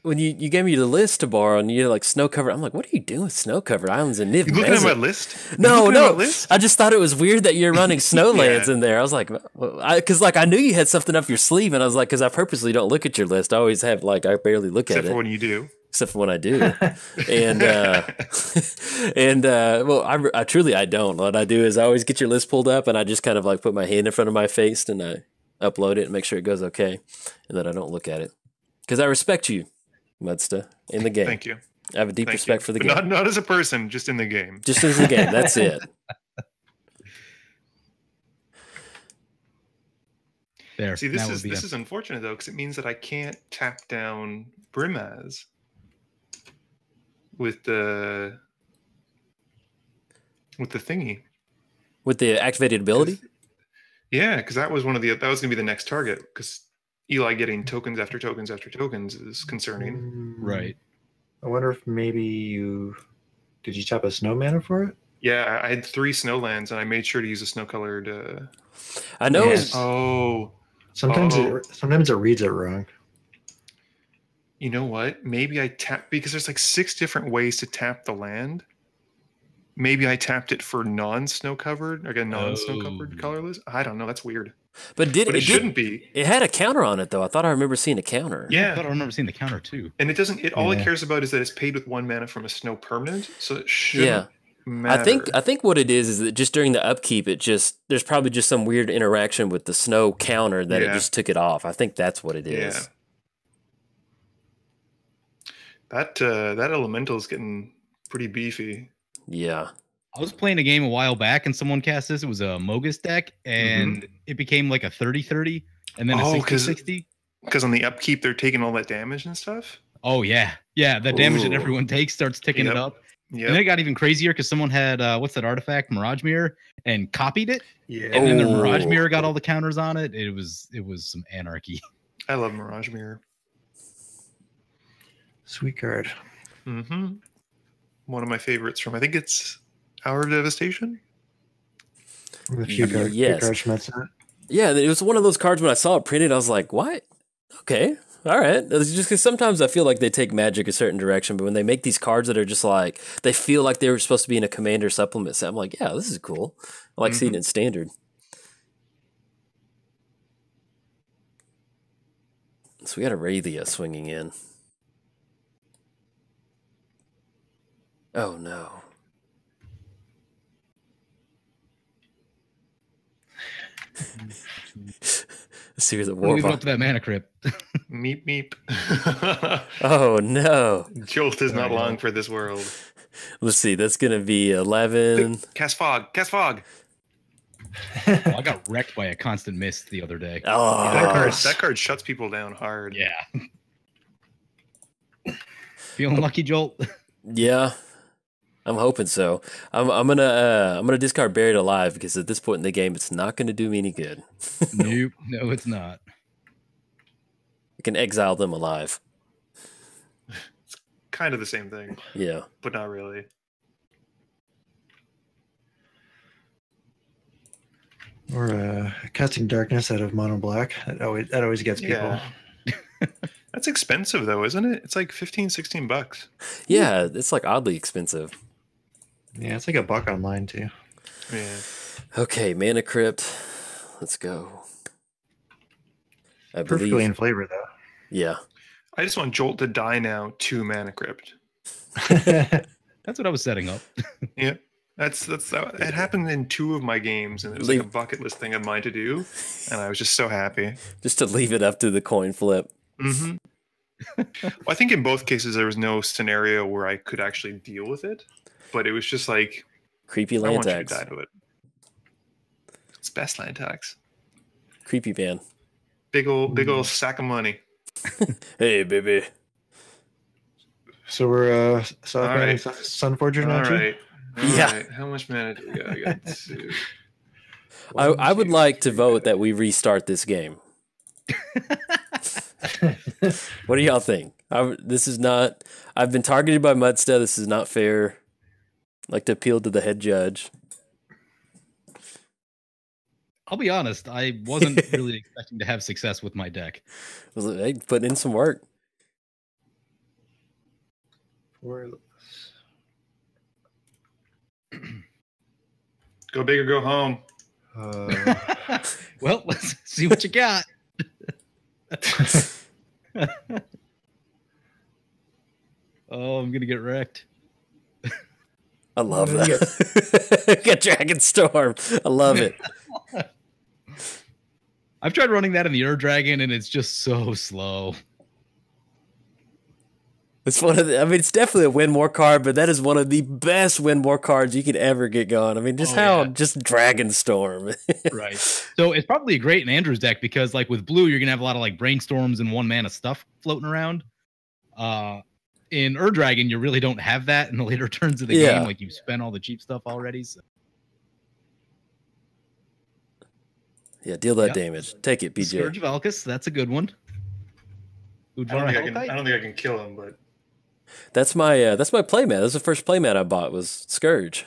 when you gave me the list to borrow and you like snow covered, I'm like, what are you doing with snow covered islands in Niv You looking at my Mizzet? list? No, You looking at no. my list? I just thought it was weird that you're running snowlands Yeah. in there. I was like, because like I knew you had something up your sleeve, and I was like, because I purposely don't look at your list. I always have like I barely look Except at for it. when you do. except for when I do. And well, I truly I don't. What I do is I always get your list pulled up, and I just kind of like put my hand in front of my face and I upload it and make sure it goes okay, and then I don't look at it because I respect you, Muddstah, in the game. Thank you. I have a deep respect for the but game. Not as a person, just in the game. Just as the game. That's it. There. See, this is unfortunate though, because it means that I can't tap down Brimaz with the thingy. With the activated ability? Yeah, because that was gonna be the next target, because Eli getting tokens after tokens after tokens is concerning. Right. I wonder if maybe did you tap a snow mana for it? Yeah, I had 3 snow lands and I made sure to use a snow colored I know. Yes. Sometimes it reads it wrong. You know what? Maybe I tapped, because there's like 6 different ways to tap the land. Maybe I tapped it for non-snow covered, like a non-snow covered colorless. I don't know. That's weird. But it shouldn't be. It had a counter on it though. I thought I remember seeing a counter. Yeah, I thought I remember seeing the counter too. And it doesn't. All it cares about is that it's paid with 1 mana from a snow permanent. So it shouldn't matter. I think what it is that just during the upkeep, there's probably just some weird interaction with the snow counter that it just took it off. I think that's what it is. Yeah. That elemental is getting pretty beefy. Yeah. I was playing a game a while back and someone cast this. It was a Mogus deck and it became like a 30-30 and then a 60-60. Because on the upkeep, they're taking all that damage and stuff. Oh, yeah. Yeah, the damage that everyone takes starts ticking it up. Yeah. And then it got even crazier because someone had, what's that artifact? Mirage Mirror, and copied it. Yeah. And then the Mirage Mirror got all the counters on it. It was some anarchy. I love Mirage Mirror. Sweet card. Mm-hmm. One of my favorites from, I think it's Hour of Devastation. A few cards from that set. Yeah, it was one of those cards when I saw it printed, I was like, what? Okay. All right. It's just because sometimes I feel like they take Magic a certain direction, but when they make these cards that are just like, they feel like they were supposed to be in a Commander supplement set, I'm like, yeah, this is cool. I like seeing it in Standard. So we got Aurelia swinging in. Oh, no. A series of war. Leave it up to that mana crypt. Meep meep. Oh no! Jolt is not long for this world. Let's see. That's gonna be 11. Cast fog. Cast fog. I got wrecked by a constant mist the other day. Oh, that card shuts people down hard. Yeah. Feeling lucky, Jolt? Yeah, I'm hoping so. I'm gonna discard Buried Alive because at this point in the game, it's not gonna do me any good. Nope. No, it's not. I can exile them alive. It's kind of the same thing. Yeah, but not really. Or casting darkness out of mono black. That always gets people. Yeah. That's expensive though, isn't it? It's like $15-$16. Yeah, it's like oddly expensive. Yeah, it's like $1 online too. Yeah. Okay, Mana Crypt. Let's go. Perfectly in flavor though. Yeah. I just want Jolt to die now to Mana Crypt. That's what I was setting up. Yeah. It happened in 2 of my games, and it was like a bucket list thing of mine to do, and I was just so happy. Just to leave it up to the coin flip. Mm-hmm. Well, I think in both cases there was no scenario where I could actually deal with it, but it was just like creepy land tax. I want you to die to it. It's best land tax. Creepy van. Big old sack of money. Hey, baby. So we're Sunforger now. All right. Yeah. Right. How much mana do we got? I got 2. I would like to vote that we restart this game. What do y'all think? I've been targeted by Muddstah. This is not fair. I'd like to appeal to the head judge. I'll be honest, I wasn't really expecting to have success with my deck. Hey, putting in some work. Go big or go home. Well, let's see what you got. Oh, I'm gonna get wrecked. I love that. Get Dragon Storm. I love it. I've tried running that in the Ur Dragon, and it's just so slow. It's one of the, I mean, it's definitely a win more card, but that is one of the best win more cards you could ever get going. I mean, just Dragon Storm. Right. So it's probably great in Andrew's deck because, like, with blue, you're gonna have a lot of like brainstorms and 1 mana stuff floating around. In Ur Dragon, you really don't have that in the later turns of the game. Like, you've spent all the cheap stuff already. So. Yeah, deal that damage. Take it, BJ. Scourge of Elkis, that's a good one. I don't think I can kill him, but that's my playmat. That's the first playmat I bought was Scourge.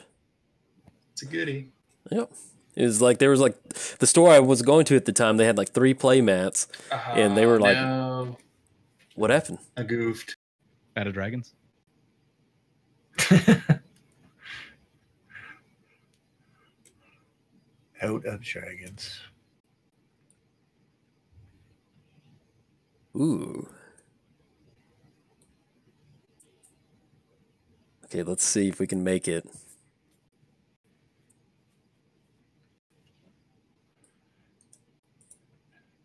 It's a goodie. Yep. It was like there was like the store I was going to at the time. They had like 3 playmats, and they were like, no. "What happened?" I goofed. Out of Dragons. Out of Dragons. Ooh. Okay, let's see if we can make it.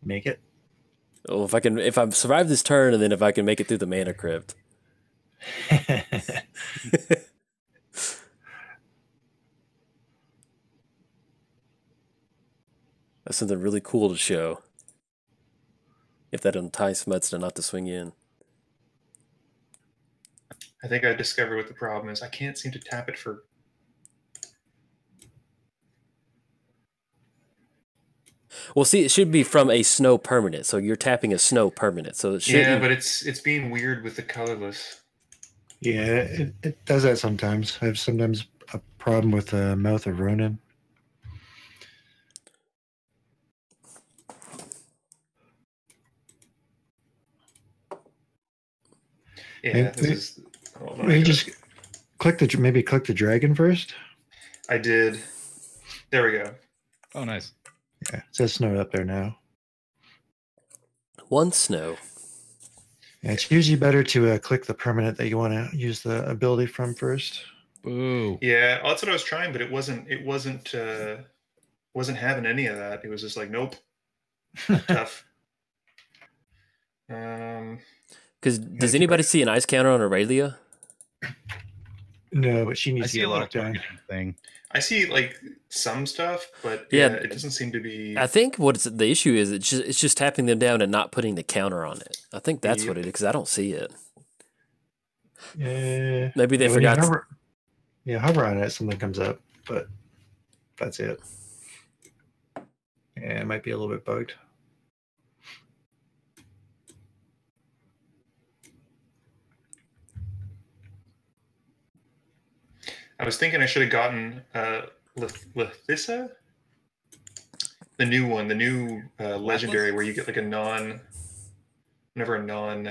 Make it. Oh, if I survive this turn, and then if I can make it through the mana crypt. That's something really cool to show. If that entice Muddstah not to swing in. I think I discovered what the problem is. I can't seem to tap it for. Well, see, it should be from a snow permanent. So you're tapping a snow permanent. So it should. Yeah, but it's being weird with the colorless. Yeah, it does that sometimes. I have sometimes a problem with the Mouth of Ronin. Yeah, maybe just click the dragon first. I did. There we go. Oh, nice. Yeah, it says snow up there now. 1 snow. Yeah, it's usually better to click the permanent that you want to use the ability from first. Boo. Yeah, that's what I was trying, but it wasn't having any of that. It was just like, nope. Tough. Because does anybody see an ice counter on Aurelia? No, but she needs to get locked down. Thing. I see like some stuff, but yeah, it doesn't seem to be. I think the issue is it's just tapping them down and not putting the counter on it. I think that's what it is because I don't see it. Yeah, maybe they forgot. Hover on it, something comes up, but that's it. Yeah, it might be a little bit bugged. I was thinking I should have gotten Lethissa, the new one, the new legendary where you get like whenever a non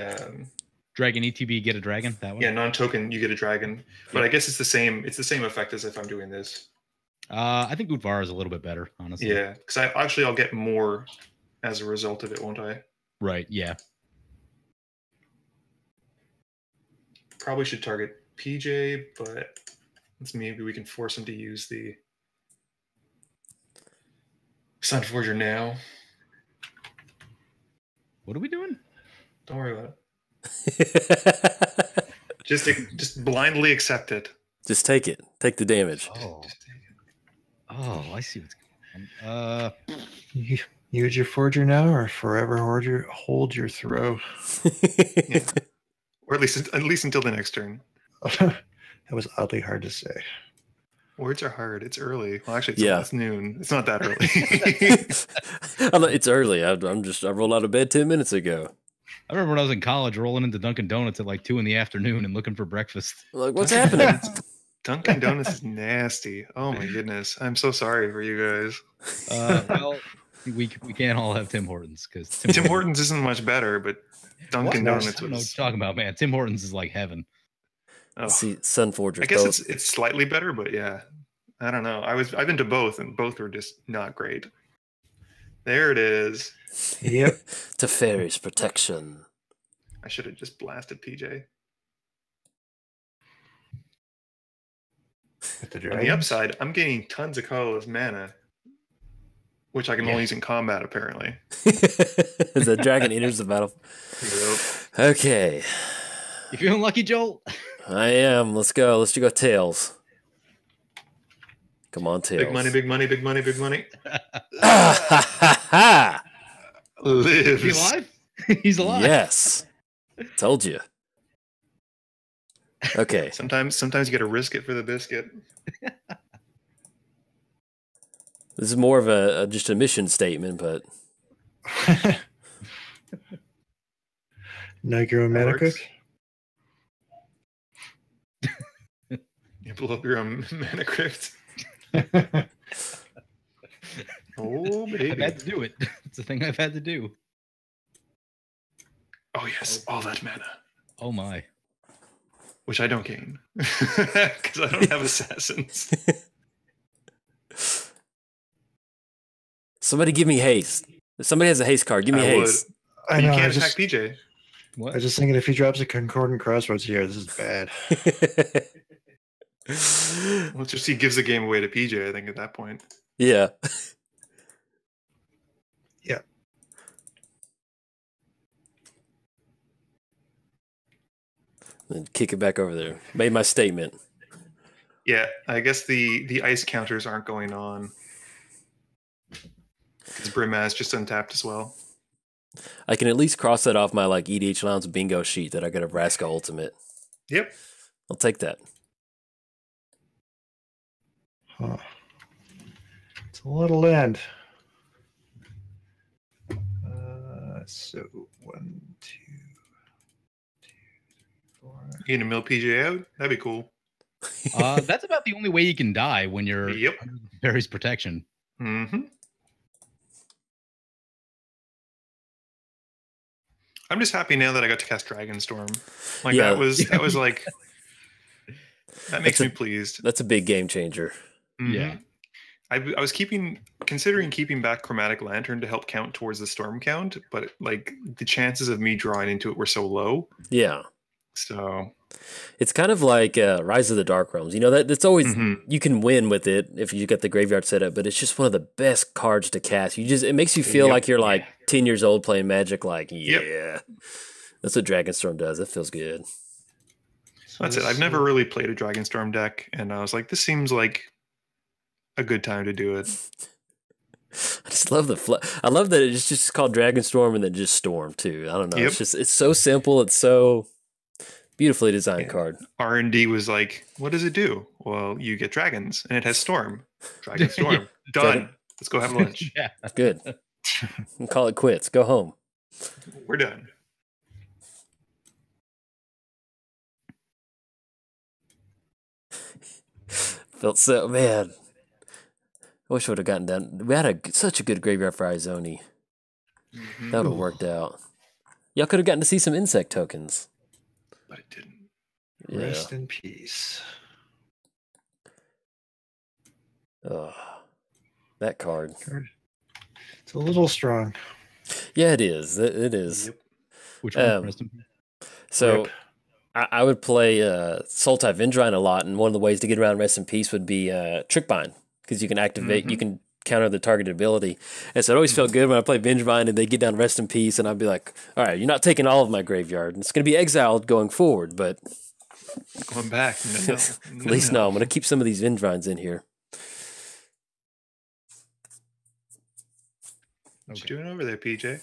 dragon ETB get a dragon. That one. Yeah, non-token you get a dragon, but I guess it's the same. It's the same effect as if I'm doing this. I think Utvara is a little bit better, honestly. Yeah, because I'll get more as a result of it, won't I? Right. Yeah. Probably should target PJ, but. Maybe we can force him to use the Sunforger now. What are we doing? Don't worry about it. just blindly accept it. Just take it. Take the damage. Oh, I see what's going on. Use your forger now, or forever hold your throw. Yeah. Or at least until the next turn. That was oddly hard to say. Words are hard. It's early. Well, actually, it's noon. It's not that early. It's early. I rolled out of bed 10 minutes ago. I remember when I was in college rolling into Dunkin' Donuts at like 2 p.m. and looking for breakfast. Like, what's happening? Dunkin' Donuts is nasty. Oh my goodness. I'm so sorry for you guys. Well, we can't all have Tim Hortons because Tim Hortons isn't much better, but Dunkin' Donuts I don't know what you're talking about, man. Tim Hortons is like heaven. Oh. See, Sunforger. I guess it's slightly better, but yeah, I don't know. I've been to both, and both were just not great. There it is. Yep. Teferi's protection. I should have just blasted PJ. With the On the dragons. upside, I'm gaining tons of colorless mana, which I can only use in combat, apparently. As the dragon enters the battle. Yep. Okay. You feeling lucky, Jolt? I am. Let's go. Let's go tails. Come on, tails. Big money, big money, big money, big money. Lives. Is he alive? He's alive. Yes. Told you. Okay. Sometimes you got to risk it for the biscuit. This is more of a just a mission statement, but Know your own That mana works. crypt? You blow up your own mana crypt. Oh, I've baby. had to do it. It's a thing I've had to do. Oh, yes. All that mana. Oh my. Which I don't gain. Because I don't have assassins. somebody give me haste. If somebody has a haste card, give me I would. haste. I You know. can't attack PJ. I What? was just thinking if he drops a concordant crossroads here, this is bad. Let's just see, gives the game away to PJ, I think, at that point. Yeah. Yeah. Then kick it back over there. Made my statement. Yeah, I guess the ice counters aren't going on. Because Brimaz just untapped as well. I can at least cross that off my like EDH Lounge bingo sheet that I got a Vraska Ultimate. Yep. I'll take that. Huh. It's a little land. So 1, 2, 4. You gonna mill PJ out? That'd be cool. That's about the only way you can die when you're Yep. under Barry's protection. Mm-hmm. I'm just happy now that I got to cast Dragonstorm. Like Yeah. that was like that makes me pleased. That's a big game changer. Mhm. Yeah. I was considering keeping back Chromatic Lantern to help count towards the storm count, but like the chances of me drawing into it were so low. Yeah. So It's kind of like Rise of the Dark Realms. You know, that's always, Mhm. you can win with it if you get the graveyard set up, but it's just one of the best cards to cast. It makes you feel Yep. like you're like 10 years old playing Magic. Like, yeah. Yep. That's what Dragonstorm does. It feels good. that's it. I've never really played a Dragonstorm deck, and I was like, this seems like a good time to do it. I just love I love that it's just called Dragonstorm and then just Storm too. I don't know. Yep. It's so simple. It's so beautifully designed Yeah. card. R&D was like, what does it do? Well, you get dragons, and it has Storm. Dragonstorm. Done. Let's go have lunch. Yeah. Good. And call it quits. Go home. We're done. Felt so, man. I wish I would have gotten done. We had such a good graveyard for Izoni. Mhm. That would have worked out. Y'all could have gotten to see some insect tokens. But it didn't. Yeah. Rest in peace. Ugh. That card. It's a little strong. Yeah, it is. It is. Yep. Which one? Um, Preston? So Rip. I would play Sultai Vindrine a lot, and one of the ways to get around Rest in Peace would be Trickbind, because you can activate, you can counter the targeted ability. And so it always felt good when I play Vindrine and they get down Rest in Peace, and I'd be like, all right, you're not taking all of my graveyard. It's going to be exiled going forward, but Going back. No, at least no, I'm going to keep some of these Vindrines in here. What you doing over there, PJ?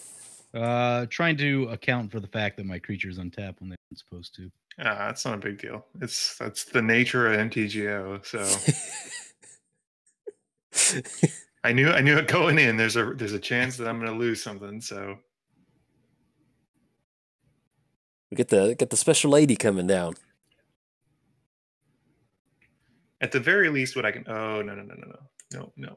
Trying to account for the fact that my creatures untap when they aren't supposed to. That's not a big deal. That's the nature of MTGO. So I knew it going in. There's a chance that I'm going to lose something. So We get the special lady coming down. at the very least, what I can. Oh no.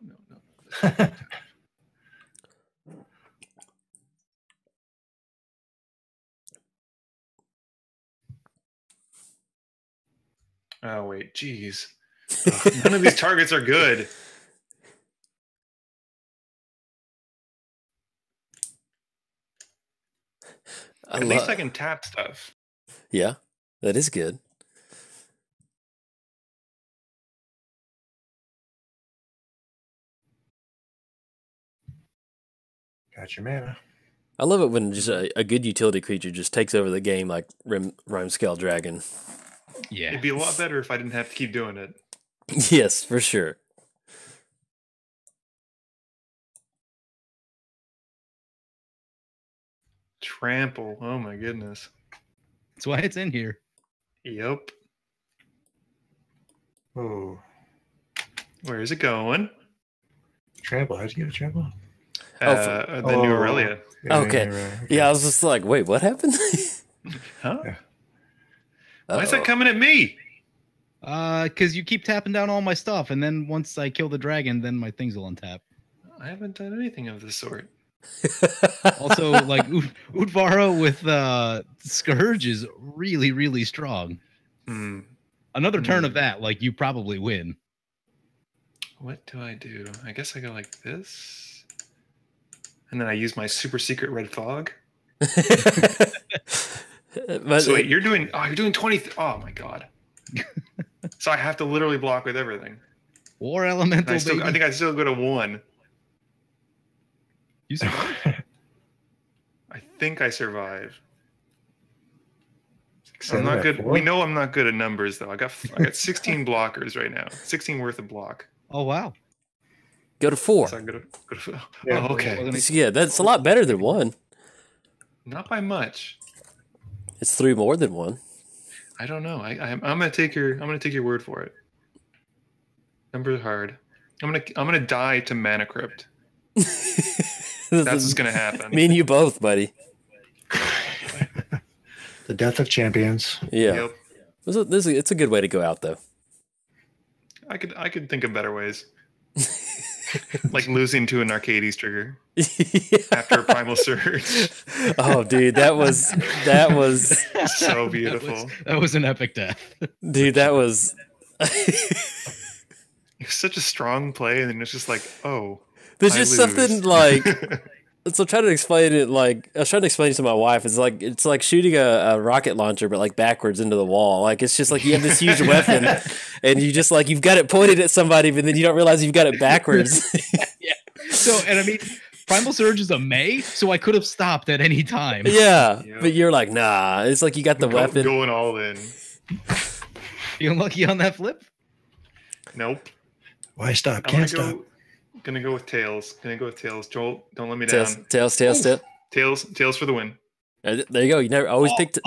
Oh wait, jeez. Ugh, none of these targets are good. At least I can tap stuff. Yeah, that is good. Got your mana. I love it when just a good utility creature just takes over the game like Rhyme Scale Dragon. Yeah. It'd be a lot better if I didn't have to keep doing it. Yes, for sure. Trample. Oh my goodness. That's why it's in here. Yep. Oh, Where is it going? trample. How'd you get a trample? The new Aurelia. Okay. Yeah, I was just like, wait, what happened? Huh? Yeah. Why is that coming at me? Because you keep tapping down all my stuff, and then once I kill the dragon, then my things will untap. I haven't done anything of the sort. Also, like Udvara with Scourge is really, really strong. Hmm. Another turn of that, like you probably win. What do? I guess I go like this. And then I use my super secret red fog. But So wait, you're doing 20. Oh my god. So I have to literally block with everything. War And elemental. I think I still go to 1. You survive. I think I survive. Seven I'm not at good. 4? We know I'm not good at numbers though. I got 16 blockers right now. 16 worth of block. Oh wow. go to 4. So I go to Yeah. oh, okay. Yeah, that's a lot better than 1. Not by much. It's 3 more than 1. I don't know. I'm gonna take your word for it. Numbers are hard. I'm gonna die to Mana Crypt. That's what's gonna happen. Me and you both, buddy. The death of champions. Yeah. Yep. It's a good way to go out, though. I could think of better ways. Like losing to an Arcades trigger after a Primal Surge. Oh, dude, that was So beautiful. That was an epic death. dude, that was. It's such a strong play, and then it's just like, oh. There's I just lose. something like. So I'm trying to explain it like I was trying to explain it to my wife. It's like shooting a rocket launcher, but like backwards into the wall. Like it's just like you have this huge weapon, and you just like you've got it pointed at somebody, but then you don't realize you've got it backwards. Yeah. So, and I mean, Primal Surge is a May, so I could have stopped at any time. Yeah, Yep. but you're like, nah. It's like you got the weapon. Going all in. You unlucky on that flip? Nope. Why stop? I'm Can't stop. Gonna go with tails. Jolt, don't let me Tails, down. tails. Tails for the win. There you go. You never always picked.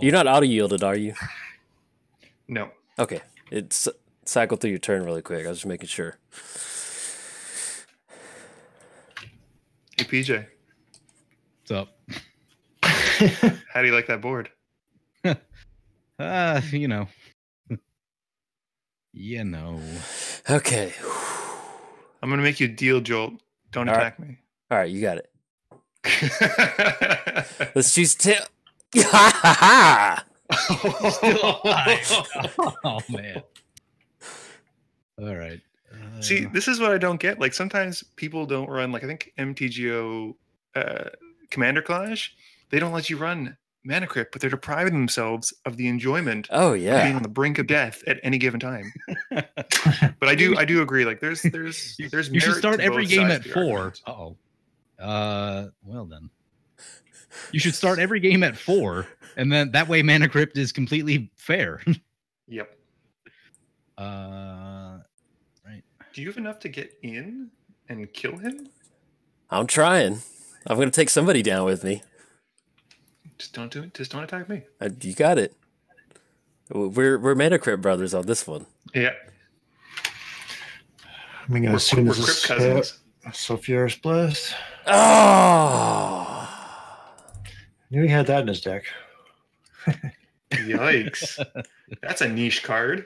You're not auto yielded, are you? No. Okay, it's cycle through your turn really quick. I was just making sure. Hey PJ, What's up? how do you like that board? You know. You know. Okay. I'm gonna make you deal, Jolt. Don't All attack me. All right, you got it. Oh Let's choose tail. Ha ha Still alive. Oh man. All right. See, this is what I don't get. Like sometimes people don't run. Like I think MTGO Commander Clash, they don't let you run Mana Crypt, but they're depriving themselves of the enjoyment Oh of being yeah. on the brink of death at any given time. But I do agree. Like there's You should merit start to every both game sides at of the 4. argument. Uh-oh. Well then. You should start every game at 4, and then that way Mana Crypt is completely fair. Yep. Right. Do you have enough to get in and kill him? I'm trying. I'm gonna take somebody down with me. Just don't do it. Just don't attack me. You got it. We're Mana Crypt brothers on this one. Yeah. I'm gonna We're assume this Crypt is cousins. Sulfurous Bliss. Oh. Knew he had that in his deck. Yikes. That's a niche card.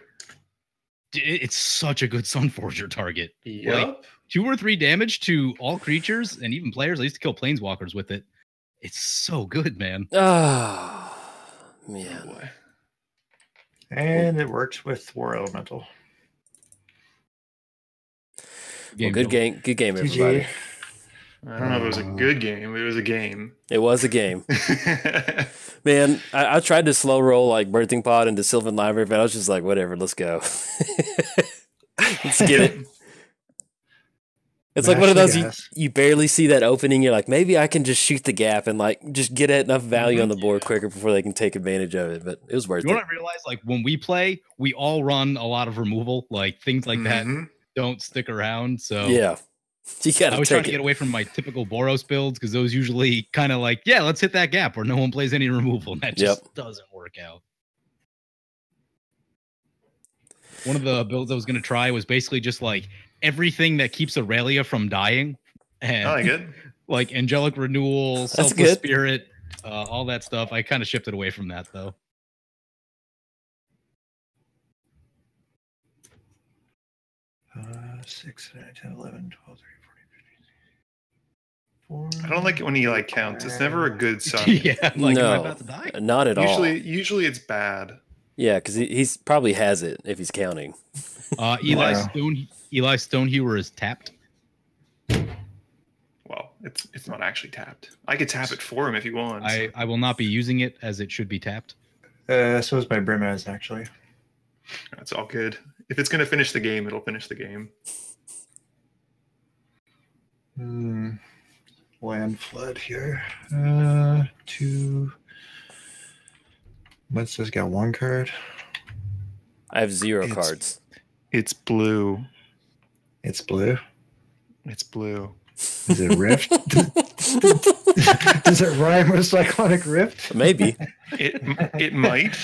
It's such a good Sunforger target. Yep. 2 or 3 damage to all creatures and even players. I used to kill planeswalkers with it. It's so good, man. Oh. Oh, Man. boy. And it works with War Elemental. Well, good game. Good game, GG. everybody. I don't know if it was a good game, but it was a game. It was a game. Man, I tried to slow roll like Birthing Pod into Sylvan Library, but I was just like, whatever, let's go. Let's get it. It's like one of Mash those the gas. you barely see that opening. You're like, maybe I can just shoot the gap and like just get enough value on the board quicker before they can take advantage of it. But it was worth You it. want to realize, like, when we play, we all run a lot of removal. Like, things like that don't stick around. So Yeah, you got I was trying to get away from my typical Boros builds because those usually kind of like, yeah, let's hit that gap where no one plays any removal. And that just doesn't work out. One of the builds I was going to try was basically just like everything that keeps Aurelia from dying. And I like it. Like Angelic Renewal, Selfless Spirit, all that stuff. I kind of shifted away from that, though. Uh, 6, 9, 10, 11, 12, 13, 14, 15. I don't like it when he like counts. It's never a good sign. Yeah, like, am I about to die? Not at all. Usually it's bad. Yeah, because he's probably has it if he's counting. Eli Stonehewer is tapped. Well, it's not actually tapped. I could tap it for him if he wants. I will not be using it as it should be tapped. So is my Brimaz, actually. That's all good. If it's going to finish the game, it'll finish the game. Land flood here. 2. Muddstah's got 1 card. I have 0 cards. It's blue. It's blue. It's blue. Is it Rift? Does it rhyme with Cyclonic Rift? Maybe. It might.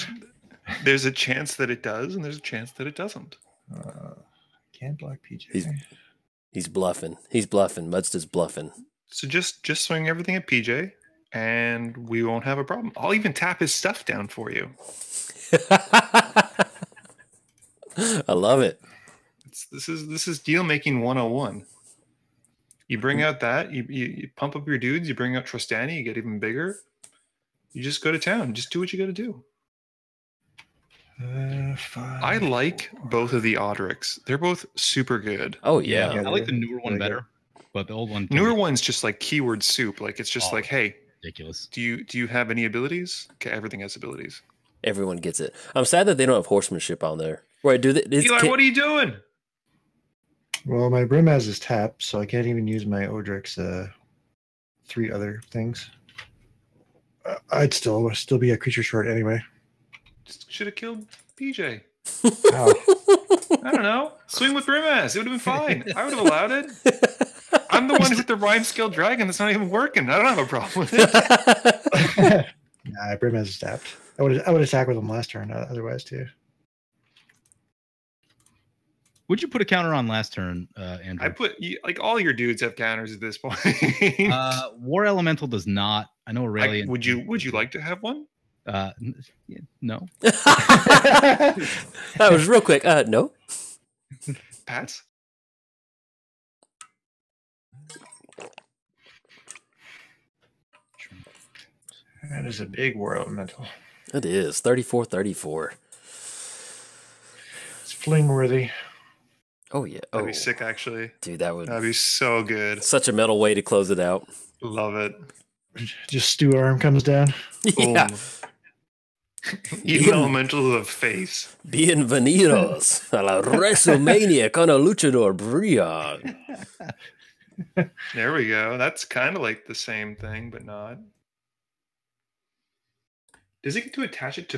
There's a chance that it does, and there's a chance that it doesn't. Can't block PJ. He's bluffing. He's bluffing. Muddstah's bluffing. So just swing everything at PJ, and we won't have a problem. I'll even tap his stuff down for you. I love it. This is deal making 101. You bring out that, you pump up your dudes, you bring out Trostani, you get even bigger. You just go to town. Just do what you got to do. 5, I like both of the Audrics. They're both super good. Oh yeah. I like the newer one better, but the old one. Newer one's just like keyword soup. Like it's just like, hey, ridiculous. Do you have any abilities? Okay, everything has abilities. Everyone gets it. I'm sad that they don't have horsemanship on there. Right? Do they? Eli, what are you doing? Well, my Brimaz is tapped, so I can't even use my Audric's 3 other things. I'd still be a creature short anyway. Should have killed PJ. How? I don't know. Swing with Brimaz. It would have been fine. I would have allowed it. I'm the one with the rhyme skill dragon that's not even working. I don't have a problem with it. Nah, Brimaz is tapped. I would attack with him last turn otherwise too. Would you put a counter on last turn, Andrew? I put like all your dudes have counters at this point. War Elemental does not. I know Aurelia. Would you like to have one? No. That was real quick. No. Pats? That is a big War Elemental. It is 34-34. It's fling worthy. Oh yeah. That'd be sick, actually. Dude, that'd be so good. Such a metal way to close it out. Love it. Just Stew Arm comes down. Yeah. Even elemental of face. Bienvenidos a la WrestleMania con el luchador Brian. There we go. That's kind of like the same thing, but not. Does it get to attach it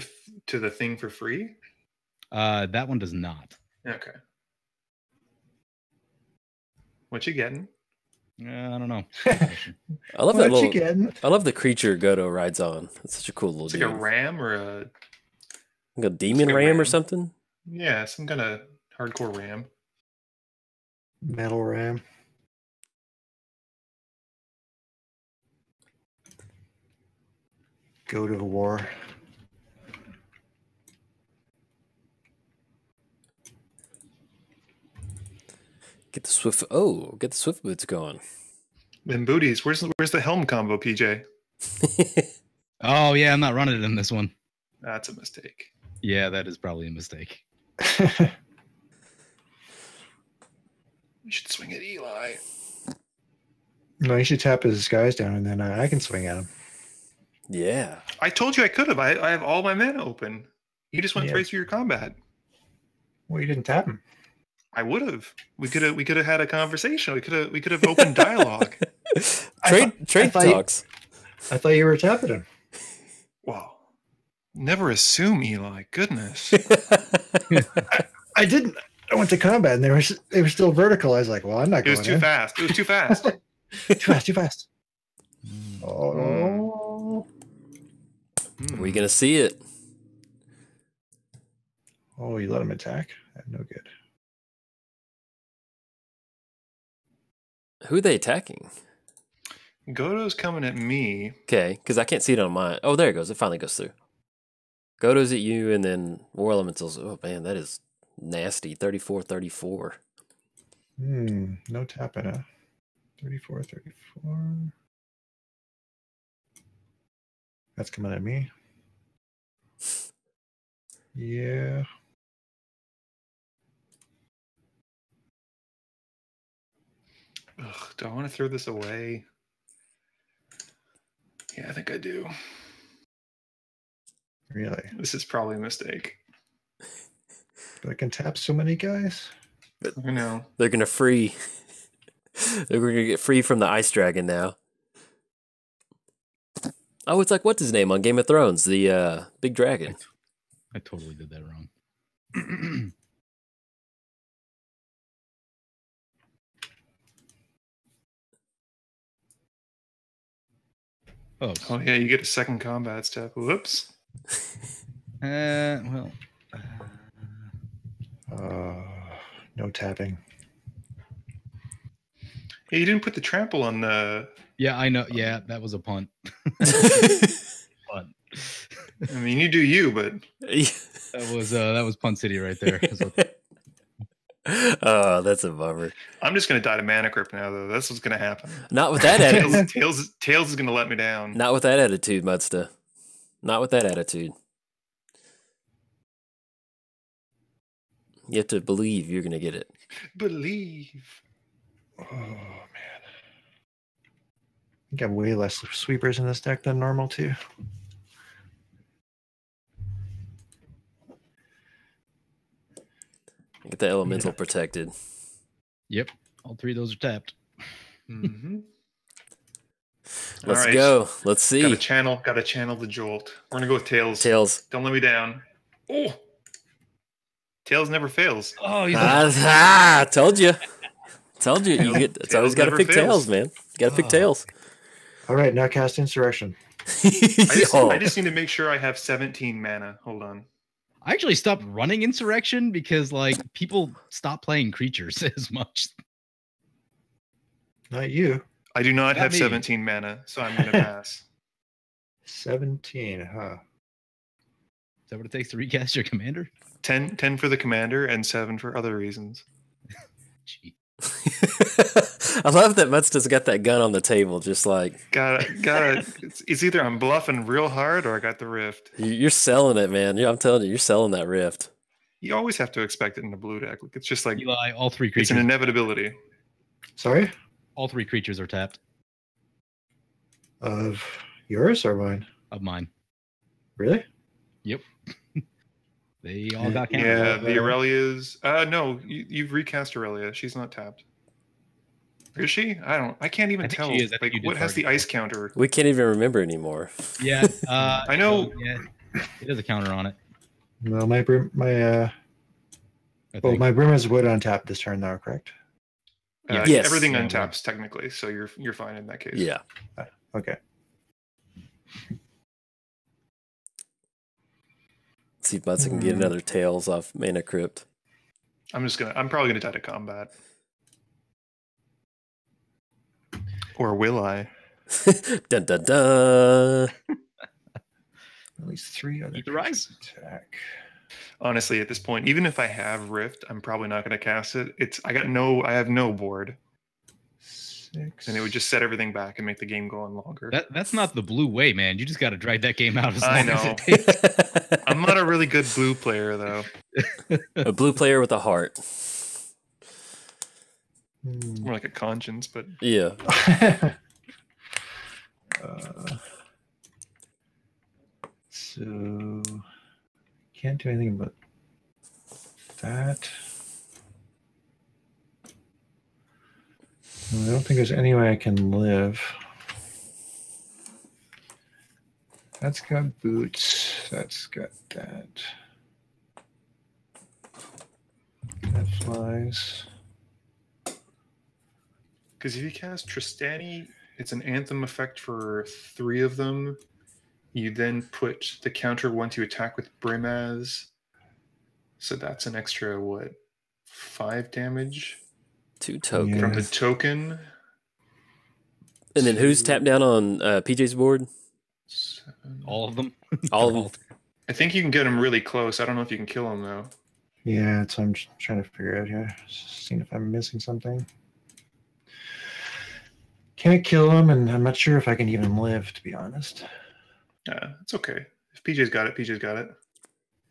to the thing for free? That one does not. Okay. What you getting? I don't know. I love that little. I love the creature Godo rides on. It's such a cool little. It's like a ram or like a demon ram or something. Yeah, some kind of hardcore ram. Metal ram. Go to the war. Get the swift. Oh, get the swift boots going. Then booties. Where's the helm combo, PJ? Oh yeah, I'm not running it in this one. That's a mistake. Yeah, that is probably a mistake. We should swing at Eli. No, you should tap his guys down, and then I can swing at him. Yeah. I told you I could have. I have all my mana open. You just went right through your combat. Well, you didn't tap him. I would have. We could have had a conversation. We could have opened dialogue. Trade talks. I thought you were tapping him. Wow. Never assume, Eli. Goodness. I didn't. I went to combat and they were still vertical. I was like, well, I'm not It going was too fast. It was too fast. Too fast. Oh. We're gonna see it. Oh, you let him attack? No good. Who are they attacking? Godo's coming at me. Okay, because I can't see it on mine. Oh, there it goes. It finally goes through. Godo's at you, and then War Elementals. Oh, man, that is nasty. 34-34. No tapping, huh? 34. That's coming at me. Yeah. Ugh, do I want to throw this away? Yeah, I think I do. Really? This is probably a mistake. But I can tap so many guys? I know. They're gonna free. They're gonna get free from the Ice Dragon now. Oh, it's like what's his name on Game of Thrones? The big dragon. I totally did that wrong. Oh yeah, you get a second combat step. Whoops. Well. No tapping. Hey, you didn't put the trample on the. Yeah, I know. Yeah, that was a punt. Punt. I mean, you do you, but that was Punt City right there. Oh, that's a bummer. I'm just gonna die to mana crypt now, though. That's what's gonna happen. Not with that attitude. Tails is gonna let me down. Not with that attitude, Muddstah. Not with that attitude. You have to believe you're gonna get it. Believe. Oh man. I think I have way less sweepers in this deck than normal too. Get the elemental protected. Yep, all three of those are tapped. Mm-hmm. Let's go. Let's see. Got to channel the Jolt. We're gonna go with Tails. Tails. Don't let me down. Oh, Tails never fails. Oh, he's told you. Told you. You get. It's always got to pick fails. Tails, man. You got to pick Tails. All right, now cast Insurrection. I just need to make sure I have 17 mana. Hold on. I actually stopped running Insurrection because like people stopped playing creatures as much. Not you. I do not have me. 17 mana, so I'm gonna pass. 17, huh? Is that what it takes to recast your commander? 10 for the commander and 7 for other reasons. Gee. I love that Muddstah's got that gun on the table, just like Got it's either I'm bluffing real hard or I got the rift. you're selling it, man. Yeah, I'm telling you, you're selling that rift. You always have to expect it in a blue deck. It's just like Eli, all three it's creatures. an inevitability. Sorry? All three creatures are tapped. Of yours or mine? Of mine. Really? Yep. They all got counted. Yeah, the Aurelia's. No, you've recast Aurelia. She's not tapped. Is she? I can't even tell. she is. I think Like, you did what has target the ice counter? We can't even remember anymore. Yeah. I know. Yeah, it has a counter on it. No, my Brim has wood on tap this turn though, correct? Yes. Everything Yeah, untaps technically, so you're fine in that case. Yeah. Okay. Let's see if Muddstah can get another Tails off Mana Crypt. I'm probably gonna die to combat. Or will I? Dun dun dun. At least 3 other Eat the rise. attack. Honestly, at this point, even if I have Rift, I'm probably not gonna cast it. I have no board. 6. And it would just set everything back and make the game go on longer. That's not the blue way, man. You just got to drag that game out as long I as know. it takes. I'm not a really good blue player though. A blue player with a heart. More like a conscience, but Yeah. So can't do anything but that. I don't think there's any way I can live. That's got boots. That's got that. That flies. Because if you cast Trostani, it's an anthem effect for 3 of them. You then put the counter once you attack with Brimaz. So that's an extra, what, 5 damage? 2 tokens. From the token. And then who's tapped down on PJ's board? 7. All of them. All of them. I think you can get him really close. I don't know if you can kill him, though. Yeah, that's what I'm trying to figure out here. Seeing if I'm missing something. Can't kill him, and I'm not sure if I can even live, to be honest. It's okay. If PJ's got it, PJ's got it.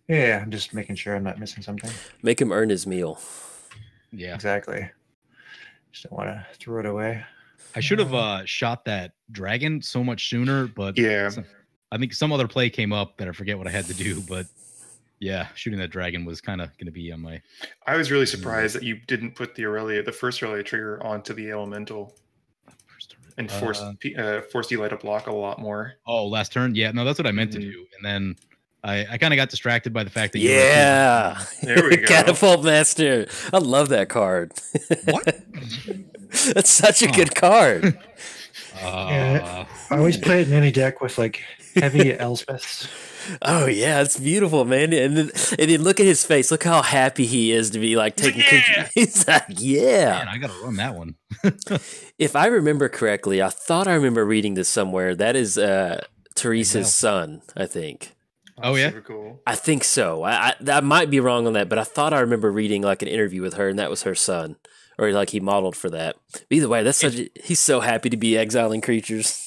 Yeah, I'm just making sure I'm not missing something. Make him earn his meal. Yeah. Exactly. Just don't want to throw it away. I should have shot that dragon so much sooner, but Yeah. I think some other play came up that I forget what I had to do, but yeah, shooting that dragon was kind of going to be on my... I was really surprised that you didn't put the first Aurelia trigger onto the elemental and forced Eli to block a lot more. Oh, last turn? Yeah, no, that's what I meant to do. And then I kind of got distracted by the fact that Yeah. There we go. Catapult Master. I love that card. What? That's such a good card. Yeah, I always play it in any deck with like heavy Elspeths. Oh yeah, it's beautiful, man. And then look at his face. Look how happy he is to be like taking control. He's like, yeah. Man, I gotta run that one. If I remember correctly, I thought I remember reading this somewhere. That is Teresa's son, I think. Oh yeah, Super cool. I think so. I might be wrong on that, but I thought I remember reading like an interview with her, and that was her son, or like he modeled for that. But either way, that's he's so happy to be exiling creatures.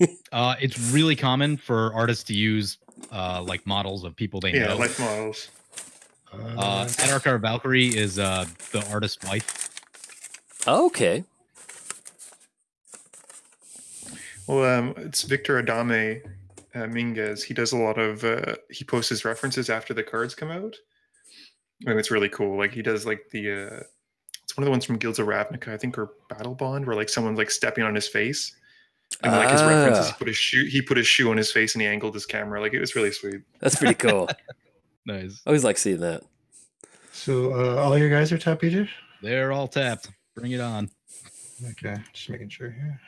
It's really common for artists to use like models of people they know. Yeah, life models. Anarchar Valkyrie is the artist's wife. Oh, okay. Well, it's Victor Adame Minguez. He does a lot of he posts his references after the cards come out, and it's really cool. Like he does like the it's one of the ones from Guilds of Ravnica, I think, or Battle Bond, where like someone's like stepping on his face, and like his references, he put his shoe on his face and he angled his camera. Like it was really sweet. That's pretty cool. Nice. I always like seeing that. So all your guys are top PJ? They're all tapped. Bring it on. Okay, just making sure here.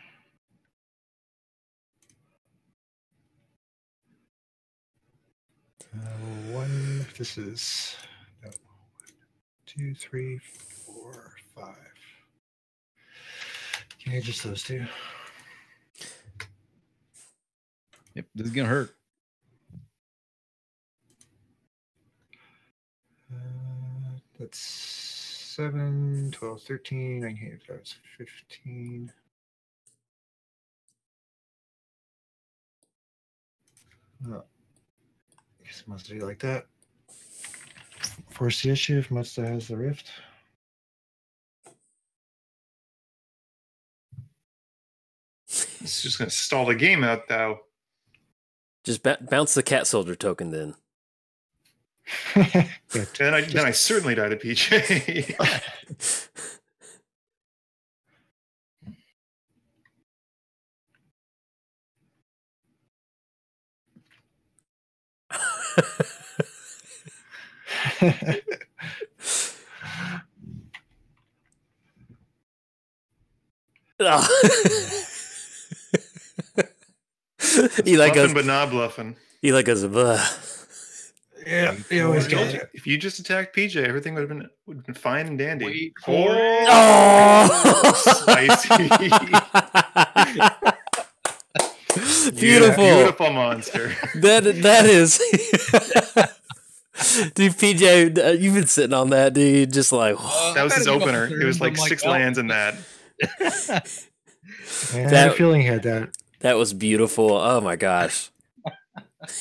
One. This is 1, 2, 3, 4, 5. Okay, just those 2. Yep, this is gonna hurt. That's 7, 12, 13, 19, 15. Oh. I guess Muddstah do like that. Force the issue if Muddstah has the rift. It's just gonna stall the game out, though. Just bounce the cat soldier token then. Then I certainly died at PJ. Eli goes, bluffing, but not bluffing. Eli goes, "Ugh." Yeah, he always gets it. If you just attacked PJ, everything would have been fine and dandy. Wait for it. Oh, Spicy. beautiful, Yeah, beautiful monster. That is, dude. PJ, you've been sitting on that, dude. Just like That was his opener. It was like 6 lands in that. I had a feeling he had that. That was beautiful. Oh my gosh.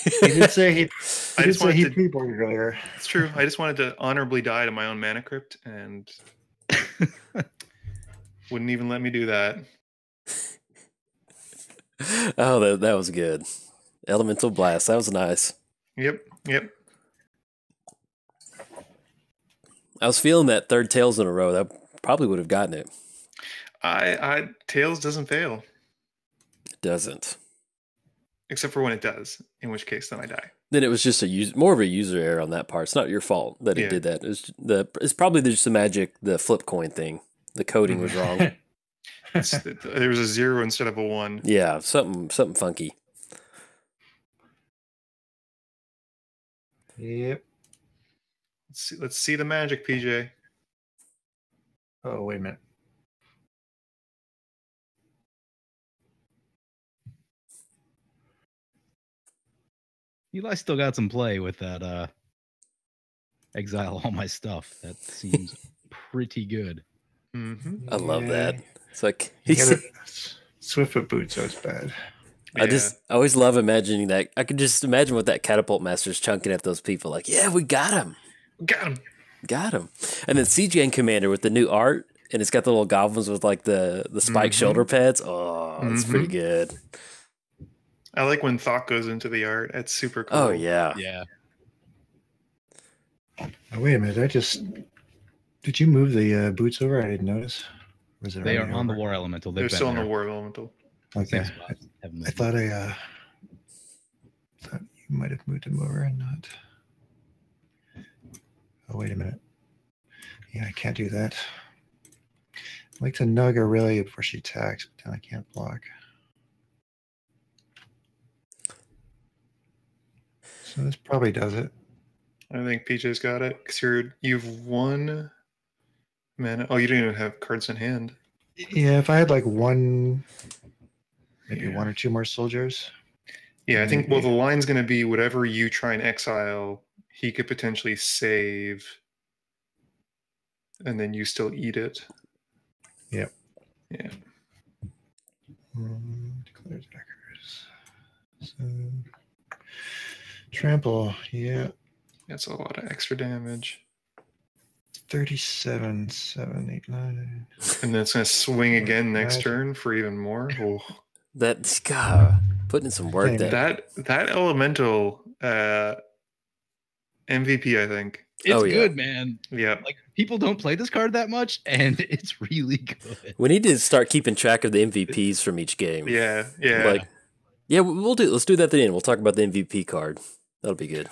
He did say he wanted pre-boarded earlier. It's true. I just wanted to honorably die to my own mana crypt, and wouldn't even let me do that. Oh, that was good. Elemental Blast. That was nice. Yep. I was feeling that 3rd Tails in a row. That probably would have gotten it. Tails doesn't fail. It doesn't. Except for when it does, in which case then I die. Then it was just more of a user error on that part. It's not your fault that it did that. It's probably just the magic, the flip coin thing. The coding was wrong. There was a 0 instead of a 1. Yeah, something funky. Yep. Let's see the magic, PJ. Oh, wait a minute. Eli still got some play with that exile all my stuff. That seems pretty good. Mm-hmm. I love that. It's like Swiftfoot boot, so it's bad. I always love imagining that. I could just imagine what that catapult master's chunking at those people. Like, yeah, we got him. Got him. And then CGN Commander with the new art, and it's got the little goblins with like the spiked shoulder pads. Oh, it's pretty good. I like when thought goes into the art. It's super cool. Oh, yeah. Yeah. Oh, wait a minute. Did you move the boots over? I didn't notice. Was it They are on the War Elemental. They're still on the War Elemental. Okay. I thought thought you might have moved them over and not. Oh, wait a minute. Yeah, I can't do that. I like to nug Aurelia before she attacks, but then I can't block. So this probably does it. I think PJ's got it because you've won mana. Oh, you didn't even have cards in hand. Yeah, if I had like maybe 1 or 2 more soldiers. Yeah, I think, well, the line's going to be whatever you try and exile, he could potentially save, and then you still eat it. Yep. Yeah. Declare attackers. So, trample, yeah. That's a lot of extra damage. 37, 7, 8, 9. And then it's going to swing again next turn for even more. Oh. That's God, putting in some work there. That elemental MVP, I think. It's good, man. Yeah. Like, people don't play this card that much, and it's really good. We need to start keeping track of the MVPs from each game. Yeah. Let's do that at the end. We'll talk about the MVP card. That'll be good.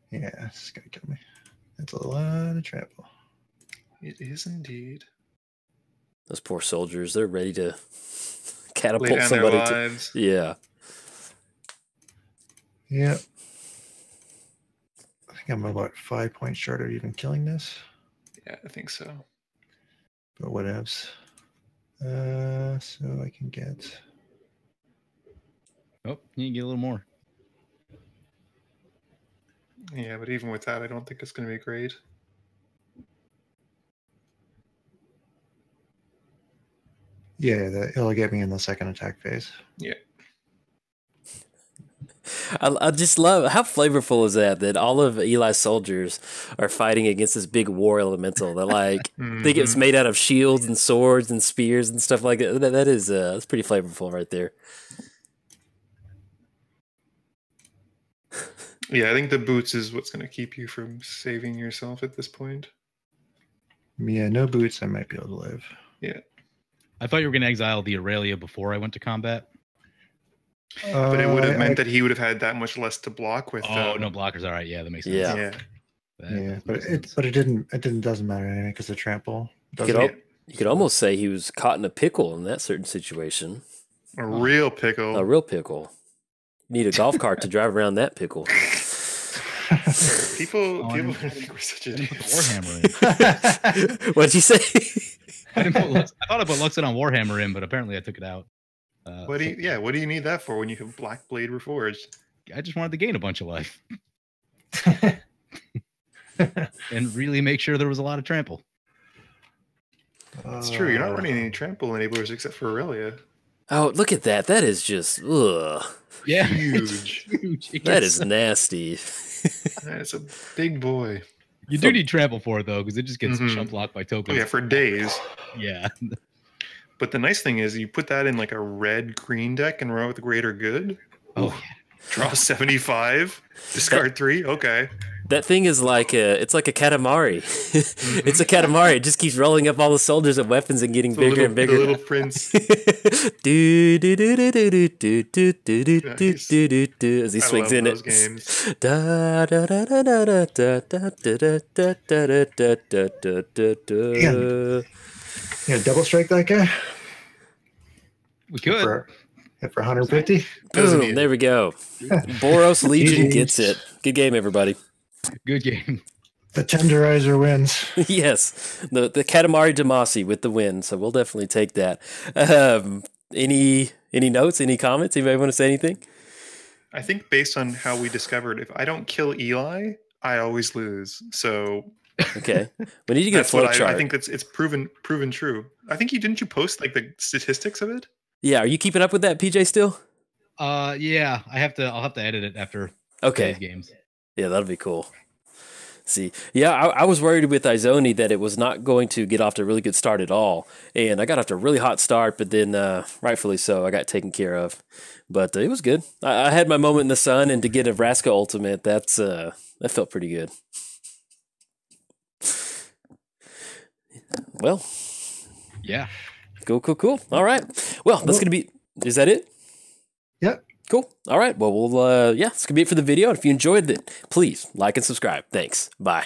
Yeah, this is gonna kill me. That's a lot of trample. It is indeed. Those poor soldiers, they're ready to catapult lay down somebody. Their lives. Yeah. Yep. I think I'm about 5 points short of even killing this. Yeah, I think so. But whatevs. So I can get. Oh, you can get a little more. Yeah, but even with that, I don't think it's going to be great. Yeah, it'll get me in the second attack phase. Yeah. I just love how flavorful is that all of Eli's soldiers are fighting against this big war elemental. They're like, I think it's made out of shields and swords and spears and stuff like that. That's pretty flavorful right there. Yeah, I think the boots is what's going to keep you from saving yourself at this point. Yeah, no boots, I might be able to live. Yeah. I thought you were going to exile the Aurelia before I went to combat. But it would have meant that he would have had that much less to block with. Oh, no blockers. All right, yeah, that makes sense. Yeah, but it doesn't matter anyway because the trample. You could almost say he was caught in a pickle in that certain situation. A real pickle. A real pickle. You need a golf cart to drive around that pickle. People think we're such idiots. Warhammer. What'd you say? I thought I put Luxon on Warhammer in, but apparently I took it out. What do you need that for when you have Black Blade Reforged? I just wanted to gain a bunch of life. And really make sure there was a lot of trample. It's true. You're not running any trample enablers except for Aurelia. Oh, look at that. That is just, ugh. Yeah. Huge. That is nasty. It's a big boy. You do need trample for it, though, because it just gets chump blocked by tokens. Oh, yeah, for days. Yeah. But the nice thing is you put that in like a red-green deck and run with greater good. Oh, yeah. Draw 75, discard 3. Okay. That thing is like it's like a Katamari. It's a Katamari. It just keeps rolling up all the soldiers and weapons and getting bigger and bigger. The little prince. As he swings in it. Games. Double strike that guy. We could. Hit for 150. Boom, there we go. Boros Legion gets it. Good game, everybody. Good game. The tenderizer wins. Yes, the Katamari Damacy with the win. So we'll definitely take that. Any notes? Any comments? Anybody want to say anything? I think based on how we discovered, if I don't kill Eli, I always lose. So okay, we need to get a flow chart. I think it's proven true. I think didn't you post like the statistics of it? Yeah, are you keeping up with that, PJ? Still? Yeah. I'll have to edit it after today's games. Yeah, that'll be cool. See, yeah, I was worried with Izoni that it was not going to get off to a really good start at all, and I got off to a really hot start, but then rightfully so, I got taken care of. But it was good. I had my moment in the sun, and to get a Vraska ultimate, that felt pretty good. Well, yeah, cool. All right, well, that's gonna be. Is that it? Yep. Cool. All right. Well, that's going to be it for the video. If you enjoyed it, please like and subscribe. Thanks. Bye.